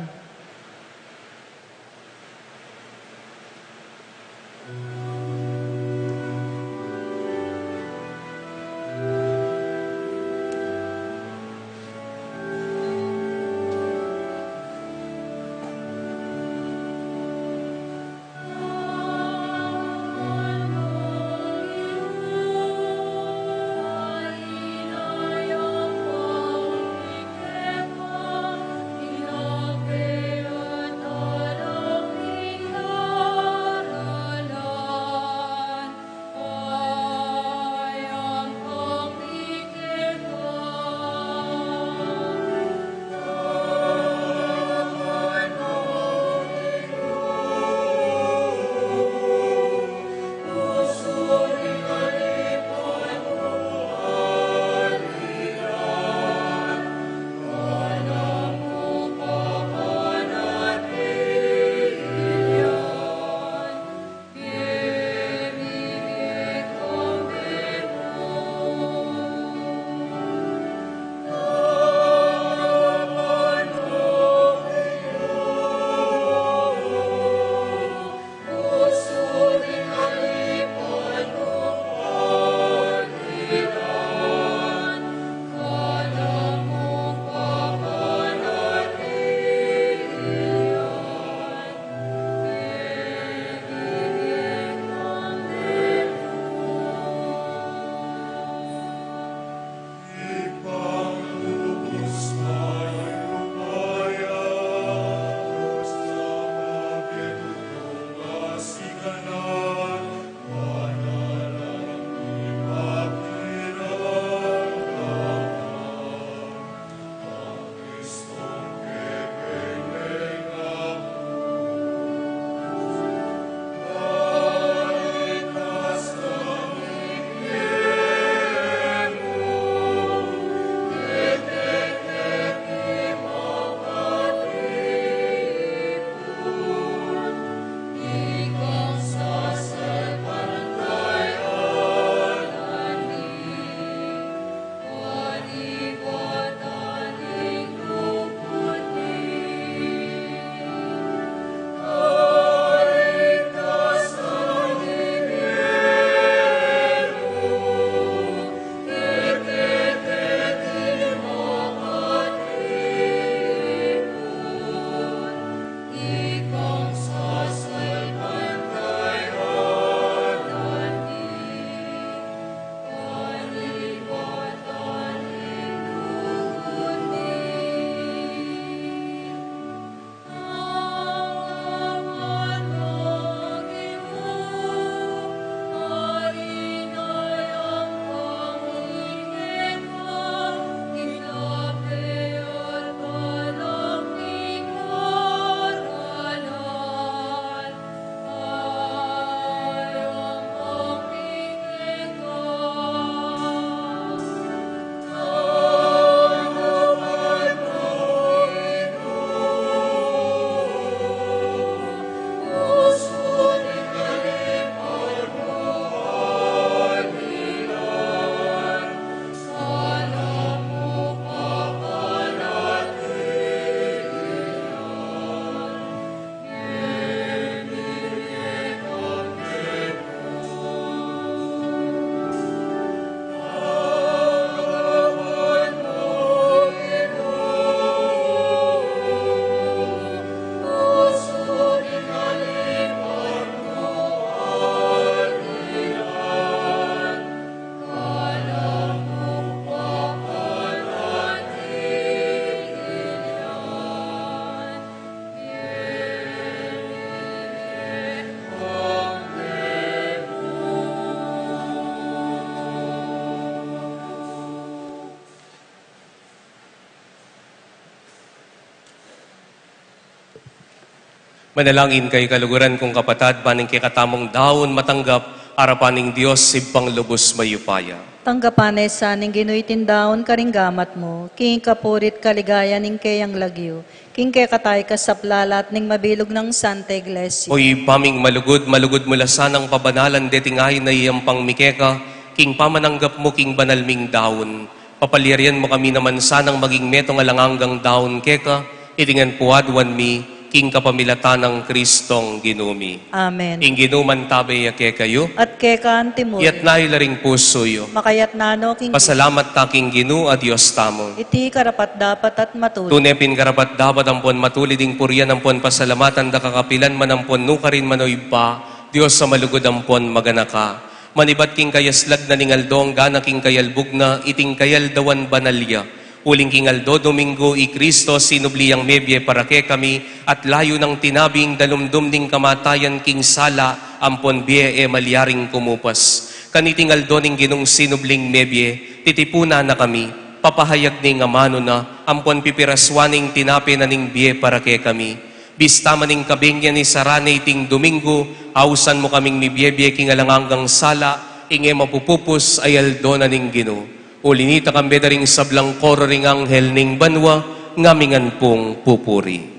Manalangin kay kaluguran kong kapatad, paning kay katamong daon matanggap, arapaning Diyos sibpang lubos mayupaya. Tanggapan sa ning ginuitindaon karinggamat mo, king kapurit kaligaya ning kayang lagyo, king kay katay kasaplalat ning mabilog ng Santa Iglesia. Oy paming malugod mula sanang pabanalan detingay na iyang pangmikeka, king pamananggap mo king banalming daon. Papalirian mo kami naman sanang maging metong alanganggang daon keka, itingan puadwan mi, king kapamilatan ng Kristong ginumi. Amen. Ing ginuman tabi yake kayo, At keka antimor, iyat nailaring puso yo. makayat nano king Pasalamat taking ginu a Diyos tamo. iti karapat dapat at matuloy. Tunepin karapat dapat ampon matuliding puryan ampon pasalamatan da kakapilan man ampon nukarin manoy pa, Diyos sa malugod ampon maganaka. Manibat king kayaslag na ningaldong gana king kayalbug na iting kayaldawan banalya. Uling kingaldo Domingo i Kristo sinubliyang mebye para ke kami at layo ng tinabing dalumdum ning kamatayan king sala ampon bie e malyaring kumupas. Kanitingaldo ning ginong sinubling mebye titipuna na kami papahayag ning amano na ampon pipiraswaning tinape na ning bie para ke kami. Bista maning kabingyan ni sarane ting Domingo ausan mo kaming mibyebye king alanganggang sala inge mapupupos ayaldo na ning Ginoo. Ulinita kambe daring sablang koro ring anghel ning banwa, ngamingan pong pupuri.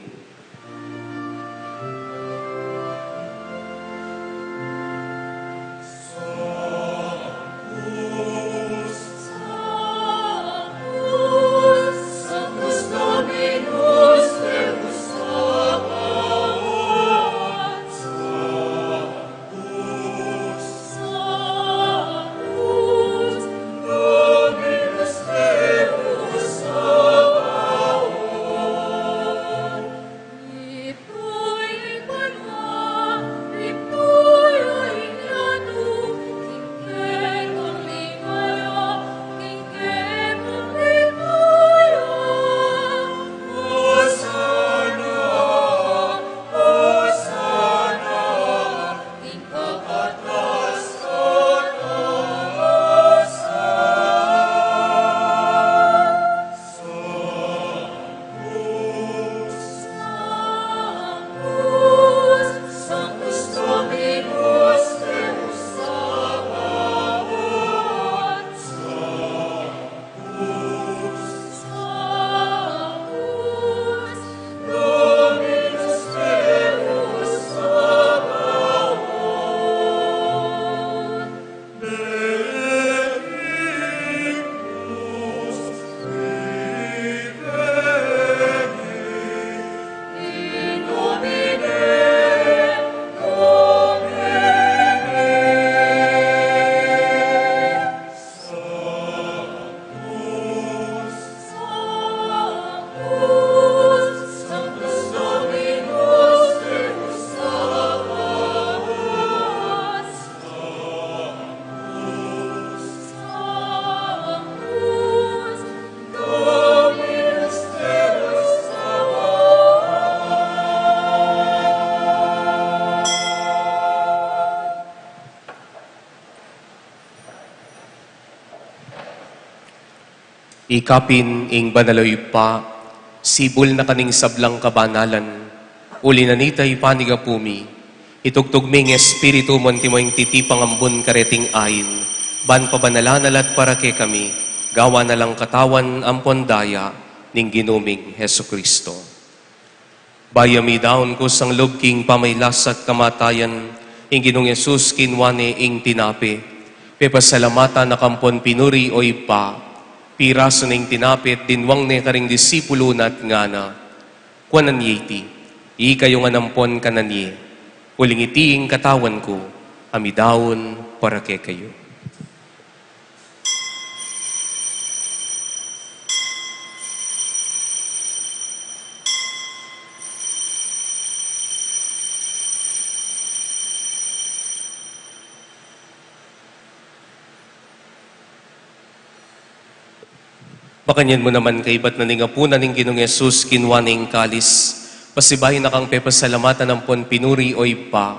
Ikapin ing banaloy pa, sibol na kaning sablang kabanalan, uli na nitay panigapumi, itugtugming espiritu monti mo ing titipang ambon kareting ayin, ban pabanalanalat para ke kami, gawa na lang katawan ampon daya, ning ginuming Heso Kristo. Bayami daon ko sang lubking pamaylas at kamatayan, ing ginong Yesus kinwane ing tinape, pepasalamata na kampon pinuri o ipa, piraso ning tinapit, dinwang ne karing disipulo nat ngana. Kuanan yiti, kayo nga nampon kananye, uling itiing katawan ko, amidawon para ke kayo. Pakanyan mo naman kay ba't naningapunan ning Ginong Yesus kinwaning kalis, pasibahin na kang pepasalamatan ng pon pinuri o ipa,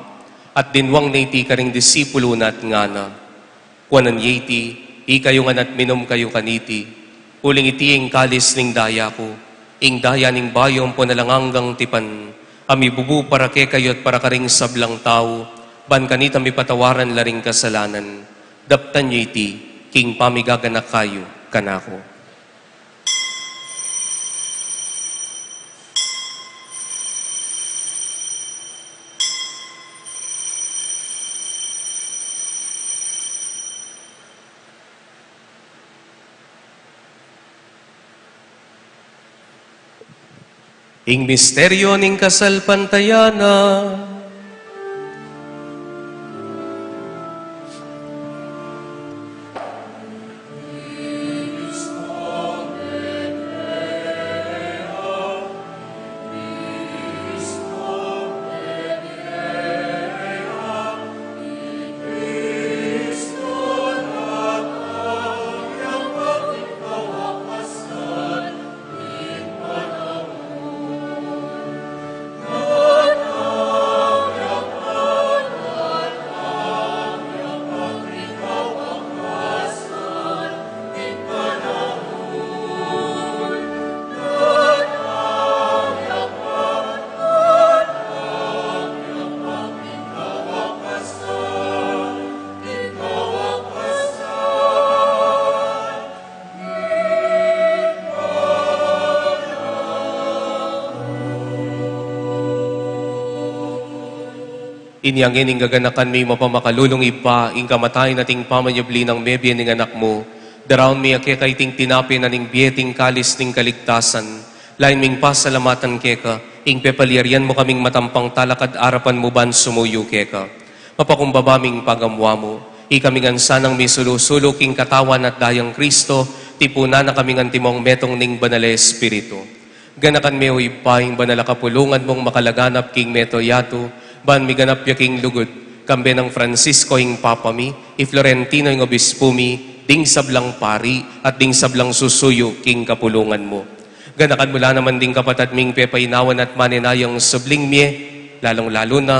at dinwang na iti karing disipulo nat ngana. Kuanan yiti, ikayo nga nat minom kayo kaniti, uling iti ing kalis ning daya ko, ing daya ning bayong po nalanganggang tipan, Ami bubu para ke kayo at para karing sablang tao, ban kanita mi patawaran laring kasalanan. Daptan nyo iti, king pamigaganak kayo, kanako. Ing misteryo ning kasal pantayana, inyangin ing gaganakan mi mapamakalulong ipa, ing kamatay nating pamanyabli ng mebye ning anak mo, daraon mi ake kay ting tinapi na ning bieting kalis ning kaligtasan, lain ming pasalamatan keka, ing pepaliaryan mo kaming matampang talakad arapan mo ban sumuyo keka. Mapakumbaba ming pagamwa mo, ikamingan sanang mi sulusulo king katawan at dayang Kristo, tipuna na kamingan timong metong ning banale Espiritu. Ganakan mi o ipa, ing banala kapulungan mong makalaganap king meto yato, ban mi ganap yaking lugod, kambe ng Francisco ing Papa mi, i Florentino ing Obispo mi, ding sablang pari, at ding sablang susuyo king kapulungan mo. Ganakan mula naman ding kapatad ming pepainawan at maninayang subling miye, lalong-lalo na,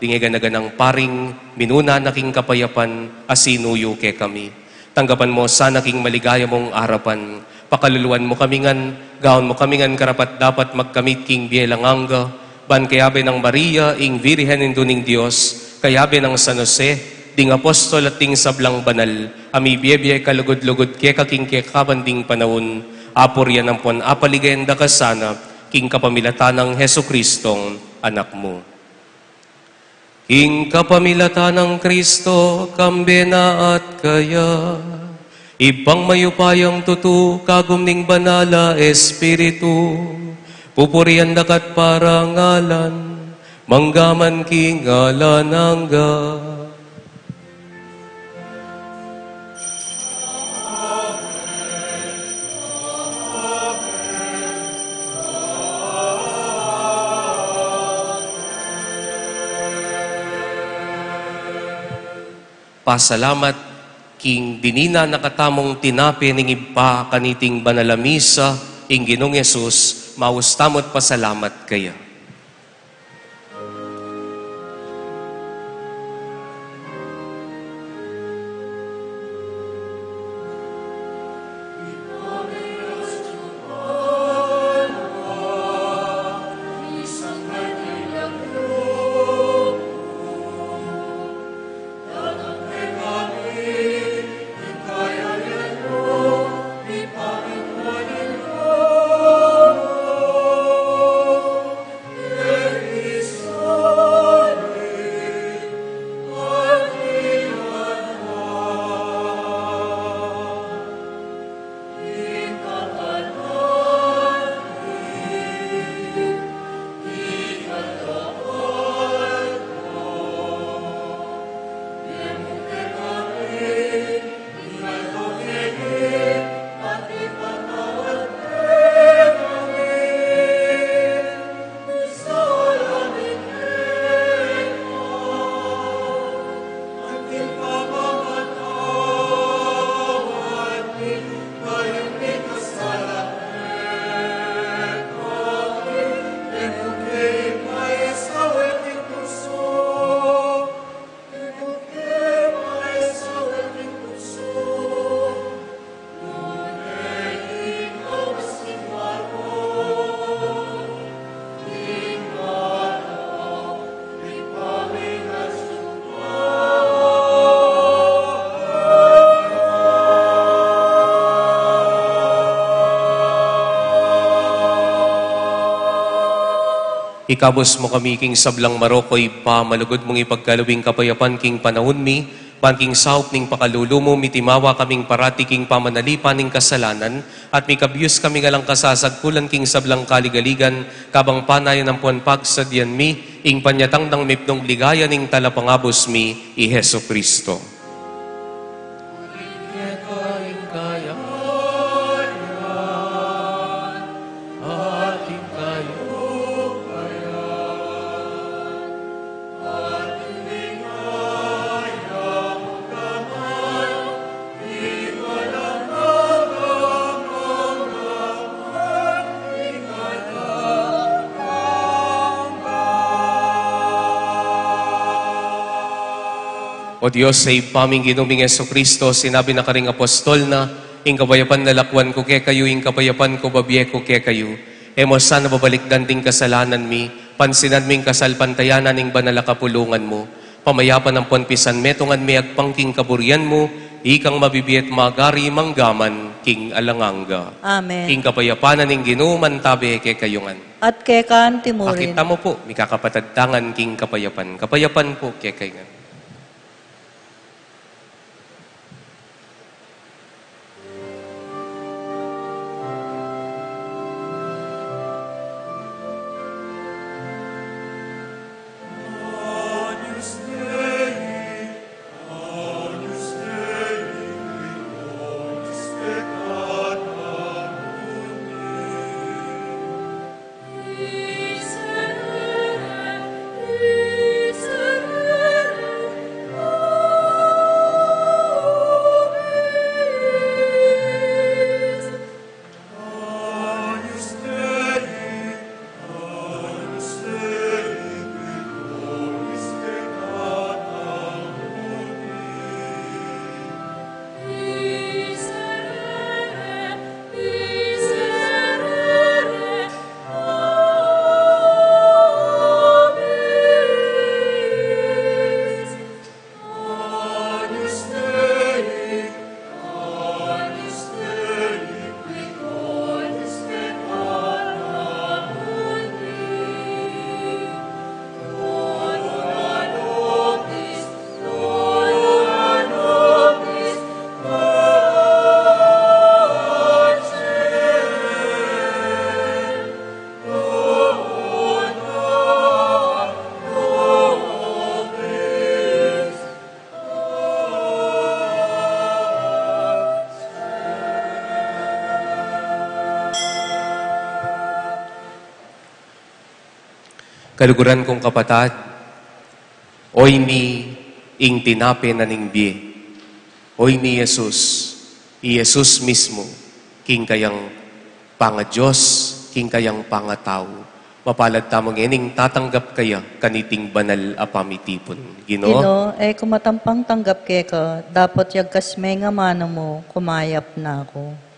ding ganaganang paring, minuna na king kapayapan, asinuyo ke kami. Tanggapan mo sana king maligaya mong arapan, pakaluluan mo kamingan, gaon mo kamingan karapat dapat magkamit king bielanganga, ban kayabe ng Maria, ing Virhen induning Diyos, kayabe ng San Jose, ding apostol at ding sablang banal, ami biyebye kalugod-lugod ke kaking kabanding panahon, apor yan ang pon apaligenda ka sana, king kapamilatan ng Heso Kristong anak mo. King kapamilatan ng Kristo, kambena at kaya, ibang mayupayang tutu, kagumning banala Espiritu, pupurian dakat parangalan, manggaman kingalan angga. Pasalamat king dinina nakatamong tinapi ning iba kaniting banalamisa, ing Ginoong Yesus, maustamot pasalamat kaya. Ikabos mo kami king sablang marokoy pa, malugod mong ipagkalawing kapayapan king panahon mi, panking saup ning pakalulumo, mitimawa kaming parati king pamanalipan ning kasalanan, at mikabyus kami ngalang kasasagkulan king sablang kaligaligan, kabang panayan ng puanpag sa diyan mi, ing panyatang ng mipnong ligaya ning talapangabos mi, i Heso Kristo. O Diyos, sa ipaming ginuming Yeso Kristo, sinabi na karing apostol na, ing kabayapan na lakwan ko kaya kayo, ing kabayapan ko babye ko kaya kayo. Emo sana babalikdan ting kasalanan mi, pansinan ming kasalpantayanan ing banala kapulungan mo. Pamayapan ng ponpisan metongan mi agpangking kaburian mo, ikang mabibiyet magari manggaman king alanganga. Amen. Ing kapayapanan ing ginuman tabi kay kayungan. At kekaan timurin. Pakita mo po, mi kakapatagtangan king kapayapan. Kapayapan po kay kayungan. Kaluguran kong kapatad, oy ni ing tinape na ning biye, oy ni Jesus, i Jesus mismo, king kayang panga-Diyos, king kayang panga-tao. Mapalad tamang ining tatanggap kaya kaniting banal a pamitipon. Ginoo, kumatampang tanggap kaya ka, dapat yagkas may nga mano mo, kumayap na ako.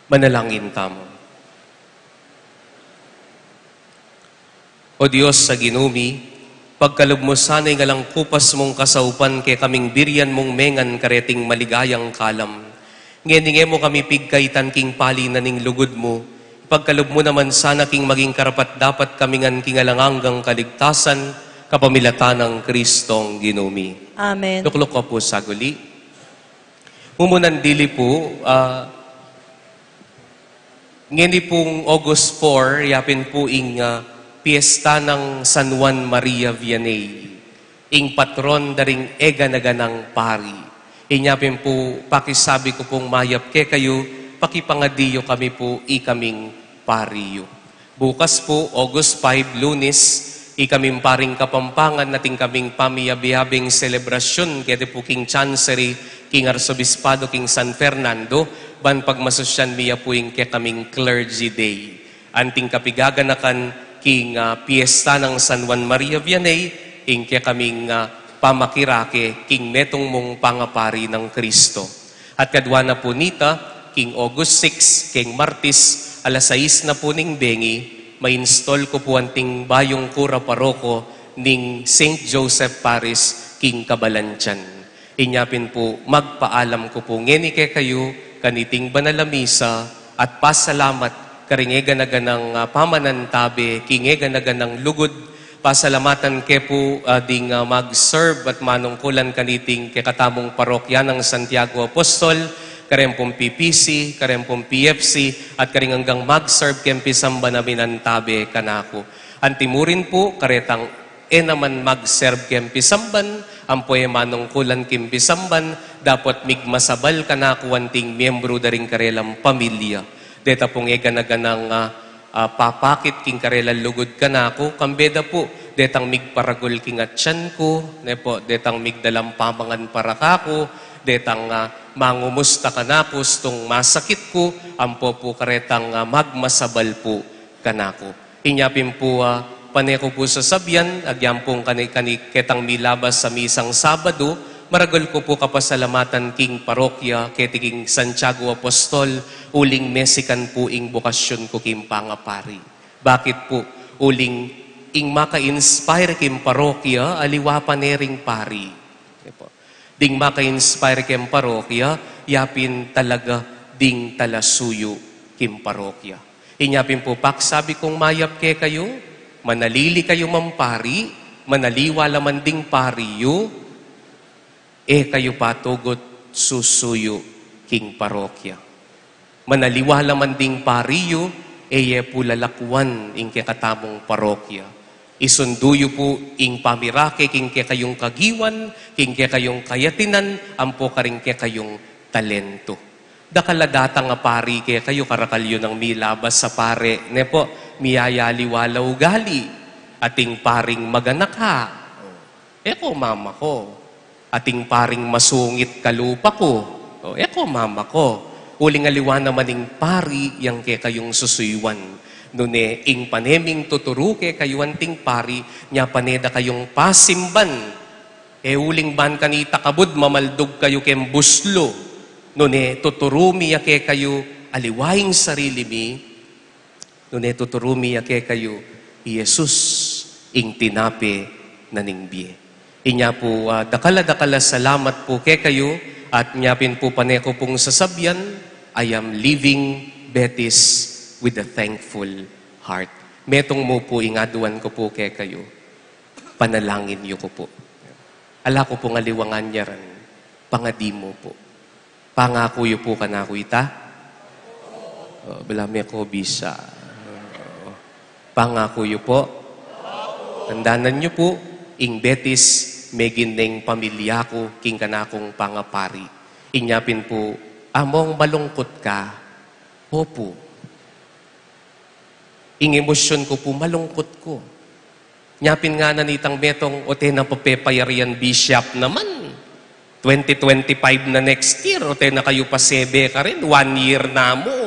Manalangin tamo. O Diyos sa ginumi, pagkalob mo sana'y ngalang kupas mong kasaupan kay kaming biryan mong mengan kareting maligayang kalam. Ngeninge mo kami pigkaitan king pali na ning lugod mo. Pagkalob mo naman sana king maging karapat dapat kamingan kingalanganggang kaligtasan, kapamilatan ng Kristong ginumi. Amen. Tuklok ko po sa guli. Mumunan dili po, ngeni pong August 4, yapin po ing piyesta ng San Juan Maria Vianney. Ing patron daring ega-naganang pari. Inyapin po, pakisabi ko pong mayap ke kayo, pakipangadiyo kami po ikaming pariyo. Bukas po, August 5, Lunes, ikaming paring Kapampangan nating kaming pamiyabiyabing selebrasyon kaya po King Chancery, King Arsobispado, King San Fernando, ban pagmasosyan miya po yung kaming Clergy Day. Anting kapigaganakan king piyesta ng San Juan Maria Vianney, ing kaming pamakirake, king metong mong pangapari ng Kristo. At kadwa na po nita, king August 6, king Martis, alas 6 na po ning bengi, ma-install ko po anting bayong kura paroko ning St. Joseph Paris, king Kabalansyan. Inyapin po, magpaalam ko po ngeni ke kayo, kaniting banalamisa at pasalamat karingega na ganang pamanantabi, kingega na ganang lugod, pasalamatan ke po ding mag-serve at manungkulan kaniting kekatamong parokya ng Santiago Apostol, karem pong PPC, karem pong PFC, at karing hanggang mag-serve kempisamba namin antabi kanako. Antimurin po, karetang naman mag-serve kempisamban, ang poe manungkulan kimpisamban, dapat migmasabal ka na kuwanting miyembro daring karelang pamilya. Deta pong eganaganang papakit king karelang lugod ka na ako, kambeda po, detang migparagol king atyan ko, po, detang migdalang pamangan para kako, detang mangumusta ka na ko, stong masakit ko, ampo po karetang magmasabal po ka na ko. Inyapin po, paneko po sa sabyan, agyam pong ketang milabas sa misang Sabado, maragol ko po kapasalamatan king parokya, keting Santiago Apostol, uling Mexican po ing bukasyon ko king pangapari. Bakit po? Uling ing maka-inspire king parokya, aliwa panering pari. Ding maka-inspire king parokya, yapin talaga ding talasuyo king parokya. Inyapin po, sabi kong mayap ke kayo, manalili kayo mampari, manaliwa laman ding pariyo, kayo patugot susuyo king parokya. Manaliwa laman ding pariyo, pulalakwan ing kekatamong parokya. Isunduyo po ing pamirake king kayong kagiwan, king kayong kayatinan, ampo karing kayong talento. Dakaladatang nga pari kayo karakalyo ng milabas sa pare, ne po, miyayali walaw gali, ating paring maganak ha. Eko mama ko. Ating paring masungit kalupa ko. Eko mama ko. Uling aliwa naman ing pari yang kayong susuywan. Nune ing paneming tuturo kayo anting pari, nya paneda kayong pasimban. Uling ban kanita kabud mamaldog kayo kem buslo. Nune tuturumi yake kayo aliwaing sarili mi. Nune tuturumi yake kayo, Jesus ing tinape na ningbiye. Inya po, dakala-dakala salamat po kay kayo at nyapin po paneko pong sasabyan, I am leaving Betis with a thankful heart. Metong mo po ingaduan ko po kay kayo, panalangin niyo ko po. Ala ko pong aliwangan niya rin, pangadi mo po. Pangako yu po kanako ita. Balami ako bisa. Pangako yu po. Tandanan niyo po, ing Betis, may gineng pamilya ko, king kanakong pangapari. Inyapin po, among malungkot ka, opo. Ing emosyon ko po, malungkot ko. Nyapin nga na nitang metong, ote na papepayarian bishop naman. 2025 na next year, ote na kayo pa sebe ka rin, 1 year na mo.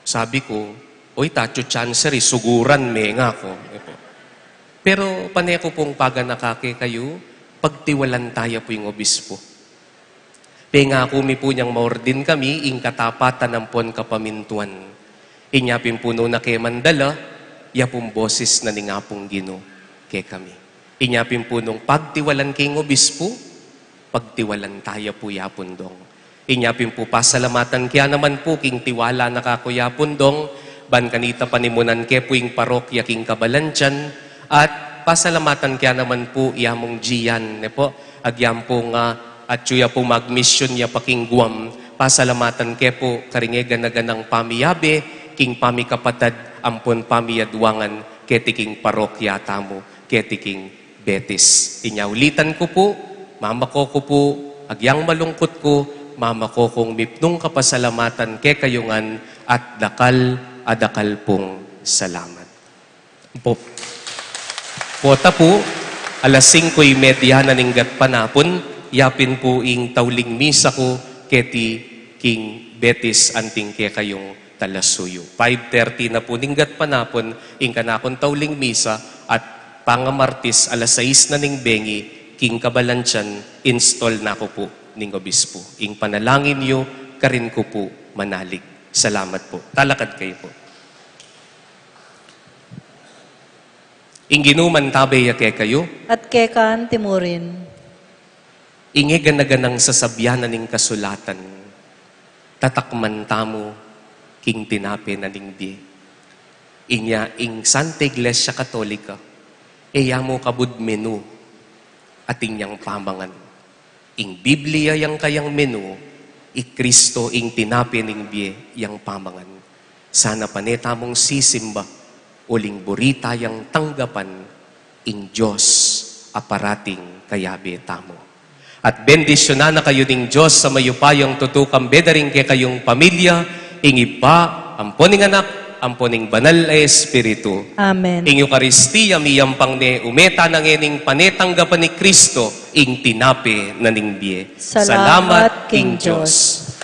Sabi ko, oy, tacho chancery, suguran me nga ko. Pero paneko pong paganakake kayo, pagtiwalan tayo po yung obispo. Pengako mi po niyang maordin kami, ing katapatan ng pon kapamintuan. Inyapin po no na kay mandala, yapong boses na ningapong gino kay kami. Inyapin po nung pagtiwalan kay obispo, pagtiwalan tayo po yapon dong. Inyapin po pasalamatan kaya naman po king tiwala nakakuyapon dong, ban kanita panimunan kay po yung parokya king kabalansyan, at pasalamatan kaya naman po iyamong Gian, ne po, agyam po nga, at suya po mag-mission niya pa king Guam, pasalamatan kaya po karingegan-naganang pamiyabe, king pamikapatad, ampon pamiyadwangan, ketiking parokya tamo, ketiking Betis. Inyaulitan ko po, mama ko po, agyang malungkot ko, mama ko kong mipnong kapasalamatan kay kayungan, at adakal pong salamat. Po. Pota po, alas 5:30 na ninggat panapon, yapin po ing tauling misa ko, keti king Betis anting ke kayong talasuyo. 5:30 na po ninggat panapon, ing kanakon tauling misa, at pangamartis alas 6 na ning bengi, king kabalansyan, install na ko po ning obispo. Ing panalangin nyo, karin ko po manalig. Salamat po. Talakad kayo po. Ing ginuman tabay kay kayo, At kekan timurin. ingi ganaganang sasabyanan ning kasulatan, tatakman tamo, king tinape na ning di. Inya ing Santa Iglesia Katolika, eya mo kabud menu, at inyang pamangan. Ing Biblia yang kayang menu, Kristo ing tinape ning biye yang pamangan. Sana paneta mong sisimba, uling burita yang tanggapan, ing Diyos aparating kayabe tamo. At bendisyonan na kayo ning Diyos sa mayupayong tutukang bedaring kay kayong pamilya, ing iba, amponing anak, amponing banal na Espiritu. Amen. Ing Eucharistia miyang pangne umeta ng ening panetanggapan ni Kristo, ing tinape na ning biye. Salamat, King Diyos. Amen.